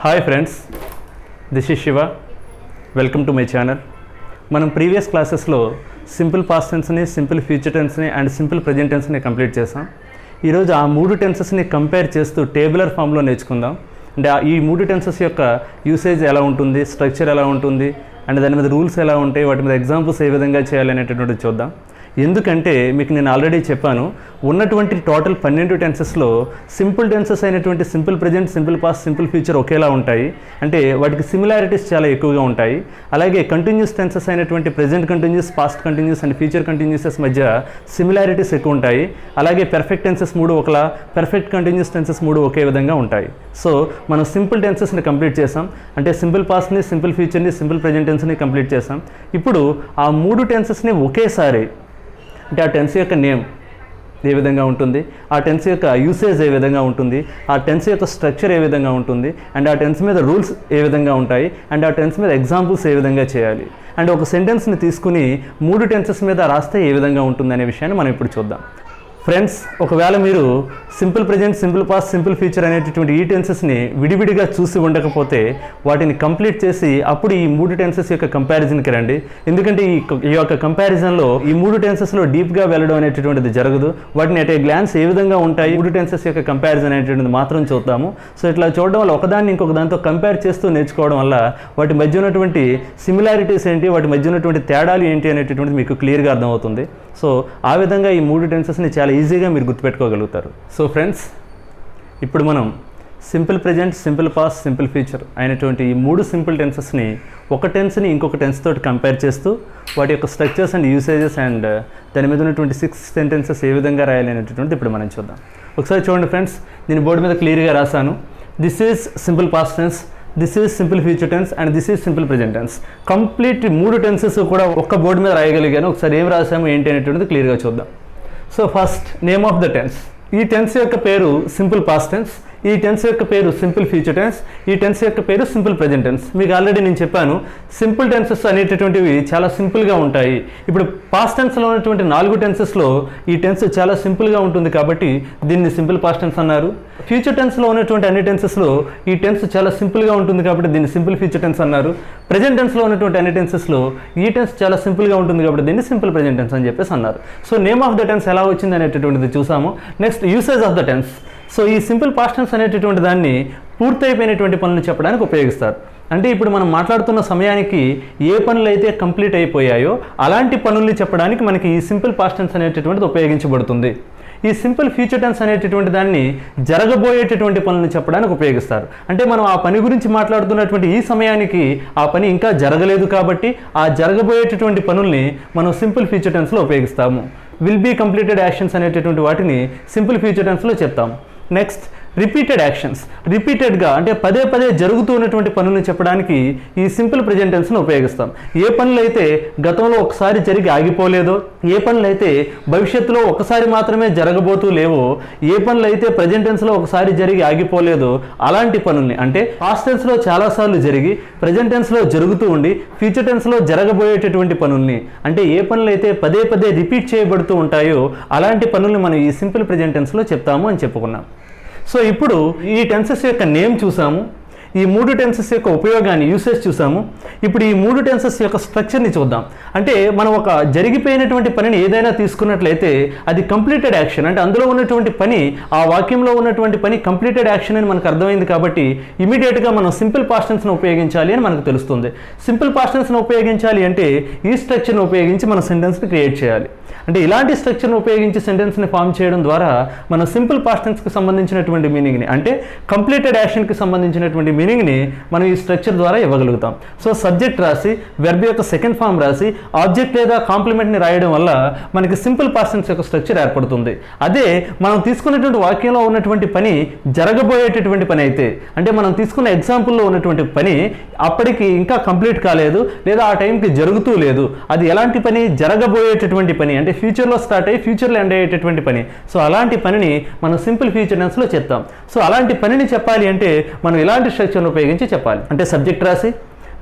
Hi friends, this is Shiva. Welcome to my channel. మనం previous క్లాసెస్లో simple past టెన్స్ని, simple future టెన్స్ని and simple present టెన్స్ని complete చేసాం. ఈరోజు ఆ మూడు టెన్సెస్ని కంపేర్ చేస్తూ టేబులర్ ఫామ్లో నేర్చుకుందాం. అంటే ఈ మూడు టెన్సెస్ యొక్క యూసేజ్ ఎలా ఉంటుంది, స్ట్రక్చర్ ఎలా ఉంటుంది అండ్ దాని మీద రూల్స్ ఎలా ఉంటాయి, వాటి మీద ఎగ్జాంపుల్స్ ఏ విధంగా చేయాలనేటటువంటిది చూద్దాం. ఎందుకంటే మీకు నేను ఆల్రెడీ చెప్పాను, ఉన్నటువంటి టోటల్ 12 టెన్సెస్లో సింపుల్ టెన్సెస్ అయినటువంటి simple present, simple past, simple future ఒకేలా ఉంటాయి. అంటే వాటికి సిమిలారిటీస్ చాలా ఎక్కువగా ఉంటాయి. అలాగే కంటిన్యూస్ టెన్సెస్ అయినటువంటి present continuous, past continuous and future continuouses మధ్య సిమిలారిటీస్ ఎక్కువ ఉంటాయి. అలాగే పెర్ఫెక్ట్ టెన్సెస్ మూడు ఒకలా, పెర్ఫెక్ట్ కంటిన్యూస్ టెన్సెస్ మూడు ఒకే విధంగా ఉంటాయి. సో మనం సింపుల్ టెన్సెస్ని కంప్లీట్ చేసాం. అంటే సింపుల్ పాస్ట్ని, సింపుల్ ఫ్యూచర్ని, సింపుల్ ప్రెజెంట్ టెన్స్ని కంప్లీట్ చేసాం. ఇప్పుడు ఆ మూడు టెన్సెస్ని ఒకేసారి, అంటే ఆ టెన్స్ యొక్క నేమ్ ఏ విధంగా ఉంటుంది, ఆ టెన్స్ యొక్క యూసేజ్ ఏ విధంగా ఉంటుంది, ఆ టెన్స్ యొక్క స్ట్రక్చర్ ఏ విధంగా ఉంటుంది అండ్ ఆ టెన్స్ మీద రూల్స్ ఏ విధంగా ఉంటాయి అండ్ ఆ టెన్స్ మీద ఎగ్జాంపుల్స్ ఏ విధంగా చేయాలి అండ్ ఒక సెంటెన్స్ని తీసుకుని మూడు టెన్సెస్ మీద రాస్తే ఏ విధంగా ఉంటుంది అనే విషయాన్ని మనం ఇప్పుడు చూద్దాం. ఫ్రెండ్స్, ఒకవేళ మీరు simple present, simple past, simple future అనేటటువంటి ఈ టెన్సెస్ని విడివిడిగా చూసి ఉండకపోతే వాటిని కంప్లీట్ చేసి అప్పుడు ఈ మూడు టెన్సెస్ యొక్క కంపారిజన్కి రండి. ఎందుకంటే ఈ యొక్క కంపారిజన్లో ఈ మూడు టెన్సెస్లో డీప్గా వెళ్ళడం అనేటటువంటిది జరగదు. వాటిని అట్ ఏ గ్లాన్స్ ఏ విధంగా ఉంటాయి, మూడు టెన్సెస్ యొక్క కంపారిజన్ అనేటువంటిది మాత్రం చూద్దాము. సో ఇట్లా చూడడం వల్ల ఒకదాన్ని ఇంకొక దాంతో కంపేర్ చేస్తూ నేర్చుకోవడం వల్ల వాటి మధ్య ఉన్నటువంటి సిమిలారిటీస్ ఏంటి, వాటి మధ్య ఉన్నటువంటి తేడాలు ఏంటి అనేటటువంటిది మీకు క్లియర్గా అర్థమవుతుంది. సో ఆ విధంగా ఈ మూడు టెన్సెస్ని చాలా ఈజీగా మీరు గుర్తుపెట్టుకోగలుగుతారు. సో ఫ్రెండ్స్, ఇప్పుడు మనం simple present, simple past, simple future అయినటువంటి ఈ మూడు సింపుల్ టెన్సెస్ని ఒక టెన్స్ని ఇంకొక టెన్స్ తోటి కంపేర్ చేస్తూ వాటి యొక్క స్ట్రక్చర్స్ అండ్ యూసేజెస్ అండ్ దాని మీద ఉన్నటువంటి 6 సెంటెన్సెస్ ఏ విధంగా రాయాలి అనేటటువంటి ఇప్పుడు మనం చూద్దాం. ఒకసారి చూడండి ఫ్రెండ్స్, నేను బోర్డు మీద క్లియర్గా రాశాను. This is simple past tense, this is simple future tense and this is simple present tense. Complete మూడు టెన్సెస్ కూడా ఒక్క బోర్డు మీద రాయగలిగాను. ఒకసారి ఏం రాసాము ఏంటి అనేటువంటిది క్లియర్గా చూద్దాం. So first, name of the tense. ఈ టెన్స్ యొక్క పేరు సింపుల్ పాస్ట్ టెన్స్, ఈ టెన్స్ యొక్క పేరు సింపుల్ ఫ్యూచర్ టెన్స్, ఈ టెన్స్ యొక్క పేరు సింపుల్ ప్రెజెంట్ టెన్స్. మీకు ఆల్రెడీ నేను చెప్పాను, సింపుల్ టెన్సెస్ అనేటటువంటివి చాలా సింపుల్గా ఉంటాయి. ఇప్పుడు పాస్ట్ టెన్స్లో ఉన్నటువంటి 4 టెన్సెస్లో ఈ టెన్స్ చాలా సింపుల్గా ఉంటుంది కాబట్టి దీన్ని సింపుల్ పాస్ట్ టెన్స్ అన్నారు. ఫ్యూచర్ టెన్స్లో ఉన్నటువంటి అన్ని టెన్సెస్లో ఈ టెన్స్ చాలా సింపుల్గా ఉంటుంది కాబట్టి దీన్ని సింపుల్ ఫ్యూచర్ టెన్స్ అన్నారు. ప్రెజెంట్ టెన్స్లో ఉన్నటువంటి అన్ని టెన్సెస్లో ఈ టెన్స్ చాలా సింపుల్గా ఉంటుంది కాబట్టి దీన్ని సింపుల్ ప్రెజెంట్ టెన్స్ అని చెప్పేసి అన్నారు. So name of the tense ఎలా వచ్చింది అనేటటువంటిది చూసాము. Next, usage of the tense. So ఈ సింపుల్ పాస్ట్ టెన్స్ అనేటటువంటి దాన్ని పూర్తయిపోయినటువంటి పనులు చెప్పడానికి ఉపయోగిస్తారు. అంటే ఇప్పుడు మనం మాట్లాడుతున్న సమయానికి ఏ పనులు అయితే కంప్లీట్ అయిపోయాయో అలాంటి పనుల్ని చెప్పడానికి మనకి ఈ సింపుల్ పాస్ట్ టెన్స్ అనేటటువంటిది ఉపయోగించబడుతుంది. ఈ సింపుల్ ఫ్యూచర్ టెన్స్ అనేటటువంటి దాన్ని జరగబోయేటటువంటి పనులను చెప్పడానికి ఉపయోగిస్తారు. అంటే మనం ఆ పని గురించి మాట్లాడుతున్నటువంటి ఈ సమయానికి ఆ పని ఇంకా జరగలేదు కాబట్టి ఆ జరగబోయేటటువంటి పనుల్ని మనం సింపుల్ ఫ్యూచర్ టెన్స్లో ఉపయోగిస్తాము. విల్ బీ కంప్లీటెడ్ యాక్షన్స్ అనేటటువంటి వాటిని సింపుల్ ఫ్యూచర్ టెన్స్లో చెప్తాము. Next, repeated actions. రిపీటెడ్గా అంటే పదే పదే జరుగుతూ ఉన్నటువంటి పనులను చెప్పడానికి ఈ సింపుల్ ప్రెజెంట్ టెన్స్ను ఉపయోగిస్తాం. ఏ పనులు అయితే గతంలో ఒకసారి జరిగి ఆగిపోలేదో, ఏ పనులు అయితే భవిష్యత్తులో ఒకసారి మాత్రమే జరగబోతూ లేవో, ఏ పనులు అయితే ప్రెజెంట్ టెన్స్లో ఒకసారి జరిగి ఆగిపోలేదో అలాంటి పనుల్ని, అంటే పాస్ట్ టెన్స్లో చాలాసార్లు జరిగి ప్రెజెంట్ టెన్స్లో జరుగుతూ ఉండి ఫ్యూచర్ టెన్స్లో జరగబోయేటటువంటి పనుల్ని, అంటే ఏ పనులు అయితే పదే పదే రిపీట్ చేయబడుతూ ఉంటాయో అలాంటి పనుల్ని మనం ఈ సింపుల్ ప్రెజెంట్ టెన్స్లో చెప్తాము అని చెప్పుకున్నాం. సో ఇప్పుడు ఈ టెన్సెస్ యొక్క నేమ్ చూసాము, ఈ మూడు టెన్సెస్ యొక్క ఉపయోగాన్ని, యూసేజ్ చూసాము. ఇప్పుడు ఈ మూడు టెన్సెస్ యొక్క స్ట్రక్చర్ని చూద్దాం. అంటే మనం ఒక జరిగిపోయినటువంటి పనిని ఏదైనా తీసుకున్నట్లయితే అది కంప్లీటెడ్ యాక్షన్, అంటే అందులో ఉన్నటువంటి పని, ఆ వాక్యంలో ఉన్నటువంటి పని కంప్లీటెడ్ యాక్షన్ అని మనకు అర్థమైంది కాబట్టి ఇమీడియట్గా మనం సింపుల్ పాస్ట్ టెన్స్ను ఉపయోగించాలి అని మనకు తెలుస్తుంది. సింపుల్ పాస్ట్ టెన్స్ను ఉపయోగించాలి అంటే ఈ స్ట్రక్చర్ని ఉపయోగించి మనం సెంటెన్స్ని క్రియేట్ చేయాలి. అంటే ఇలాంటి స్ట్రక్చర్ను ఉపయోగించి సెంటెన్స్ని ఫామ్ చేయడం ద్వారా మనం సింపుల్ పాస్ట్ టెన్స్కి సంబంధించినటువంటి మీనింగ్ని, అంటే కంప్లీటెడ్ యాక్షన్కి సంబంధించినటువంటి మీనింగ్ని మనం ఈ స్ట్రక్చర్ ద్వారా ఇవ్వగలుగుతాం. సో సబ్జెక్ట్ రాసి, వెర్బ్ యొక్క సెకండ్ ఫామ్ రాసి, ఆబ్జెక్ట్ లేదా కాంప్లిమెంట్ని రాయడం వల్ల మనకి సింపుల్ పాస్ట్ టెన్స్ యొక్క స్ట్రక్చర్ ఏర్పడుతుంది. అదే మనం తీసుకున్నటువంటి వాక్యంలో ఉన్నటువంటి పని జరగబోయేటటువంటి పని అయితే, అంటే మనం తీసుకున్న ఎగ్జాంపుల్లో ఉన్నటువంటి పని అప్పటికి ఇంకా కంప్లీట్ కాలేదు లేదా ఆ టైంకి జరుగుతూ లేదు, అది ఎలాంటి పని, జరగబోయేటటువంటి పని, అంటే ఫ్యూచర్లో స్టార్ట్ అయ్యి ఫ్యూచర్లో ఎండ్ అయ్యేటటువంటి పని. సో అలాంటి పనిని మనం సింపుల్ ఫ్యూచర్ టెన్స్లో చెప్తాం. సో అలాంటి పనిని చెప్పాలి అంటే మనం ఇలాంటి స్ట్రక్చర్ను ఉపయోగించి చెప్పాలి. అంటే సబ్జెక్ట్ రాసి,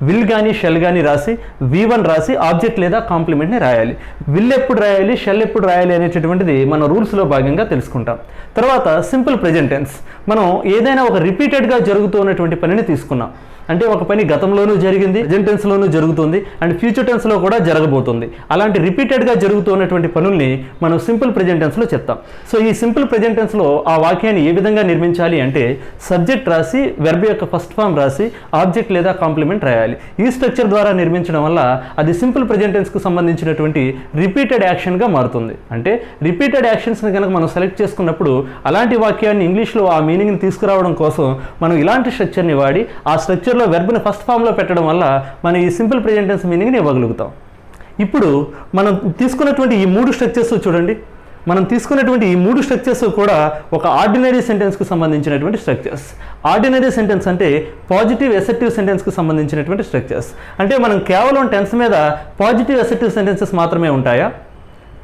విల్ కానీ షెల్ కానీ రాసి V1 రాసి ఆబ్జెక్ట్ లేదా కాంప్లిమెంట్ని రాయాలి. విల్ ఎప్పుడు రాయాలి, షెల్ ఎప్పుడు రాయాలి అనేటటువంటిది మన రూల్స్లో భాగంగా తెలుసుకుంటాం. తర్వాత సింపుల్ ప్రెజెంట్ టెన్స్. మనం ఏదైనా ఒక రిపీటెడ్గా జరుగుతున్నటువంటి పనిని తీసుకున్నాం. అంటే ఒక పని గతంలోనూ జరిగింది, ప్రెజెంట్ టెన్స్లోనూ జరుగుతుంది అండ్ ఫ్యూచర్ టెన్స్లో కూడా జరగబోతుంది. అలాంటి రిపీటెడ్గా జరుగుతున్నటువంటి పనుల్ని మనం సింపుల్ ప్రెజెంట్ టెన్స్లో చెప్తాం. సో ఈ సింపుల్ ప్రెజెంట్ టెన్స్లో ఆ వాక్యాన్ని ఏ విధంగా నిర్మించాలి అంటే సబ్జెక్ట్ రాసి, వెర్బ్ యొక్క ఫస్ట్ ఫామ్ రాసి, ఆబ్జెక్ట్ లేదా కాంప్లిమెంట్ రాయాలి. ఈ స్ట్రక్చర్ ద్వారా నిర్మించడం వల్ల అది సింపుల్ ప్రెజెంట్ టెన్స్కు సంబంధించినటువంటి రిపీటెడ్ యాక్షన్గా మారుతుంది. అంటే రిపీటెడ్ యాక్షన్స్ని కనుక మనం సెలెక్ట్ చేసుకున్నప్పుడు అలాంటి వాక్యాన్ని ఇంగ్లీష్లో ఆ మీనింగ్ని తీసుకురావడం కోసం మనం ఇలాంటి స్ట్రక్చర్ని వాడి ఆ స్ట్రక్చర్లో వెర్బ్ని ఫస్ట్ ఫామ్లో పెట్టడం వల్ల మనం ఈ సింపుల్ ప్రెజెంట్ టెన్స్ మీనింగ్ని ఇవ్వగలుగుతాం. ఇప్పుడు మనం తీసుకున్నటువంటి ఈ 3 స్ట్రక్చర్స్ చూడండి. మనం తీసుకున్నటువంటి ఈ 3 స్ట్రక్చర్స్ కూడా ఒక ఆర్డినరీ సెంటెన్స్కి సంబంధించినటువంటి స్ట్రక్చర్స్. ఆర్డినరీ సెంటెన్స్ అంటే పాజిటివ్ అసెర్టివ్ సెంటెన్స్కి సంబంధించినటువంటి స్ట్రక్చర్స్. అంటే మనం కేవలం టెన్స్ మీద పాజిటివ్ అసెర్టివ్ సెంటెన్సెస్ మాత్రమే ఉంటాయా?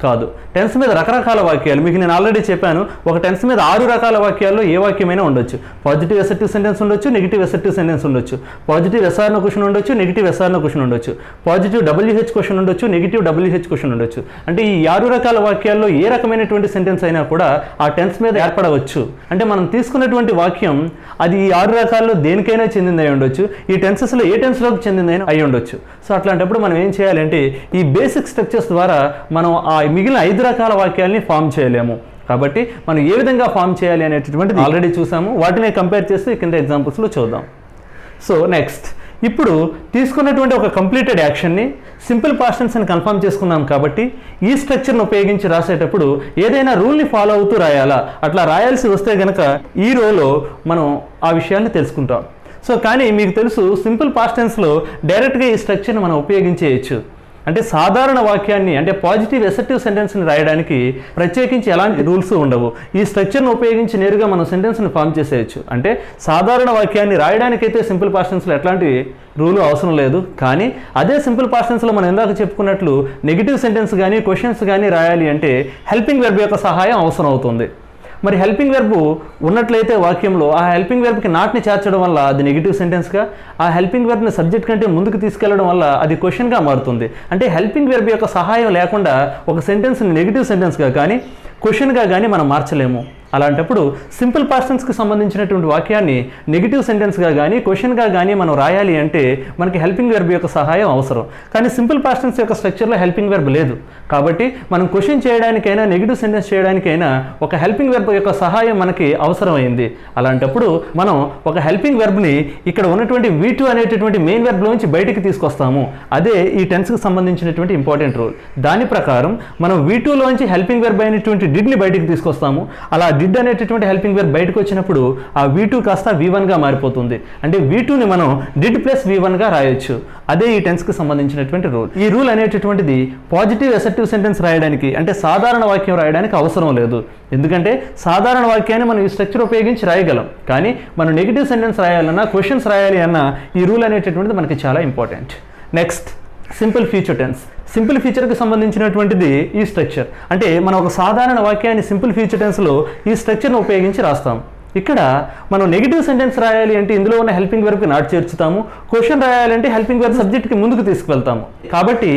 కాదు. టెన్స్ మీద రకరకాల వాక్యాలు, మీకు నేను ఆల్రెడీ చెప్పాను, ఒక టెన్స్ మీద 6 రకాల వాక్యాల్లో ఏ వాక్యమైనా ఉండొచ్చు. పాజిటివ్ అసెర్టివ్ సెంటెన్స్ ఉండొచ్చు, నెగిటివ్ అసెర్టివ్ సెంటెన్స్ ఉండొచ్చు, పాజిటివ్ ఎస్ఆర్ నో క్వశ్చన్ ఉండొచ్చు, నెగిటివ్ ఎస్ఆర్ నో క్వశ్చన్ ఉండొచ్చు, పాజిటివ్ WH క్వశ్చన్ ఉండొచ్చు, నెగిటివ్ WH క్వశ్చన్ ఉండొచ్చు. అంటే ఈ 6 రకాల వాక్యాల్లో ఏ రకమైనటువంటి సెంటెన్స్ అయినా కూడా ఆ టెన్స్ మీద ఏర్పడవచ్చు. అంటే మనం తీసుకున్నటువంటి వాక్యం అది ఈ 6 రకాల్లో దేనికైనా చెందింది అయి ఉండొచ్చు, ఈ టెన్సెస్లో ఏ టెన్స్లోకి చెందిందైనా అయి ఉండొచ్చు. సో అట్లాంటప్పుడు మనం ఏం చేయాలంటే ఈ బేసిక్ స్ట్రక్చర్స్ ద్వారా మనం ఆ మిగిలిన 5 రకాల వాక్యాలని ఫామ్ చేయలేము. కాబట్టి మనం ఏ విధంగా ఫామ్ చేయాలి అనేటటువంటిది ఆల్రెడీ చూసాము. వాటిని కంపేర్ చేసి కింద ఎగ్జాంపుల్స్లో చూద్దాం. సో నెక్స్ట్, ఇప్పుడు తీసుకున్నటువంటి ఒక కంప్లీటెడ్ యాక్షన్ని సింపుల్ పాస్ట్ టెన్స్ అని కన్ఫర్మ్ చేసుకున్నాం. కాబట్టి ఈ స్ట్రక్చర్ను ఉపయోగించి రాసేటప్పుడు ఏదైనా రూల్ని ఫాలో అవుతూ రాయాలా? అట్లా రాయాల్సి వస్తే కనుక ఈ రోలో మనం ఆ విషయాన్ని తెలుసుకుంటాం. సో కానీ మీకు తెలుసు, సింపుల్ పాస్ట్ టెన్స్లో డైరెక్ట్గా ఈ స్ట్రక్చర్ని మనం ఉపయోగించేయచ్చు. అంటే సాధారణ వాక్యాన్ని, అంటే పాజిటివ్ అసెర్టివ్ సెంటెన్స్ని రాయడానికి ప్రత్యేకించి ఎలాంటి రూల్స్ ఉండవు. ఈ స్ట్రక్చర్ను ఉపయోగించి నేరుగా మనం సెంటెన్స్ని ఫామ్ చేసేయచ్చు. అంటే సాధారణ వాక్యాన్ని రాయడానికైతే సింపుల్ పాస్ట్ టెన్స్లో ఎట్లాంటి రూలు అవసరం లేదు. కానీ అదే సింపుల్ పాస్ట్ టెన్స్లో మనం ఇందాక చెప్పుకున్నట్లు నెగిటివ్ సెంటెన్స్ కానీ క్వశ్చన్స్ కానీ రాయాలి అంటే హెల్పింగ్ వెర్బ్ యొక్క సహాయం అవసరం అవుతుంది. మరి హెల్పింగ్ వెర్బ్ ఉన్నట్లయితే వాక్యంలో ఆ హెల్పింగ్ వెర్బ్కి నాట్ని చేర్చడం వల్ల అది నెగిటివ్ సెంటెన్స్గా, ఆ హెల్పింగ్ వెర్బ్ని సబ్జెక్ట్ కంటే ముందుకు తీసుకెళ్లడం వల్ల అది క్వశ్చన్గా మారుతుంది. అంటే హెల్పింగ్ వెర్బ్ యొక్క సహాయం లేకుండా ఒక సెంటెన్స్ని నెగిటివ్ సెంటెన్స్గా కానీ క్వశ్చన్గా కానీ మనం మార్చలేము. అలాంటప్పుడు సింపుల్ పాస్ట్ టెన్స్కి సంబంధించినటువంటి వాక్యాన్ని నెగిటివ్ సెంటెన్స్గా కానీ క్వశ్చన్గా కానీ మనం రాయాలి అంటే మనకి హెల్పింగ్ వెర్బ్ యొక్క సహాయం అవసరం. కానీ సింపుల్ పాస్ట్ టెన్స్ యొక్క స్ట్రక్చర్లో హెల్పింగ్ వెర్బ్ లేదు. కాబట్టి మనం క్వశ్చన్ చేయడానికైనా నెగిటివ్ సెంటెన్స్ చేయడానికైనా ఒక హెల్పింగ్ వెర్బ్ యొక్క సహాయం మనకి అవసరమైంది. అలాంటప్పుడు మనం ఒక హెల్పింగ్ వెర్బ్ని ఇక్కడ ఉన్నటువంటి V2 అనేటటువంటి మెయిన్ వెర్బ్లోంచి బయటికి తీసుకొస్తాము. అదే ఈ టెన్స్కి సంబంధించినటువంటి ఇంపార్టెంట్ రూల్. దాని ప్రకారం మనం V2లోంచి హెల్పింగ్ వెర్బ్ అయినటువంటి డిడ్ని బయటికి తీసుకొస్తాము. అలా డిడ్ అనేటటువంటి హెల్పింగ్ వెర్బ్ బయటకు వచ్చినప్పుడు ఆ V2 కాస్త V1గా మారిపోతుంది. అంటే V2ని మనం డిడ్ ప్లస్ V1గా రాయొచ్చు. అదే ఈ టెన్స్కి సంబంధించినటువంటి రూల్. ఈ రూల్ అనేటటువంటిది పాజిటివ్ అసెర్టివ్ సెంటెన్స్ రాయడానికి, అంటే సాధారణ వాక్యం రాయడానికి అవసరం లేదు. ఎందుకంటే సాధారణ వాక్యాన్ని మనం ఈ స్ట్రక్చర్ ఉపయోగించి రాయగలం. కానీ మనం నెగిటివ్ సెంటెన్స్ రాయాలన్నా క్వశ్చన్స్ రాయాలి అన్నా ఈ రూల్ అనేటటువంటిది మనకి చాలా important. Next, simple future tense. Simple ఫ్యూచర్కి సంబంధించినటువంటిది ఈ స్ట్రక్చర్. అంటే మనం ఒక సాధారణ వాక్యాన్ని సింపుల్ ఫ్యూచర్ టెన్స్లో ఈ స్ట్రక్చర్ను ఉపయోగించి రాస్తాం. ఇక్కడ మనం నెగిటివ్ సెంటెన్స్ రాయాలి అంటే ఇందులో ఉన్న హెల్పింగ్ వెర్బ్కి నాట్ చేర్చుతాము. క్వశ్చన్ రాయాలంటే హెల్పింగ్ వెర్బ్ సబ్జెక్ట్కి ముందుకు తీసుకువెళ్తాము. కాబట్టి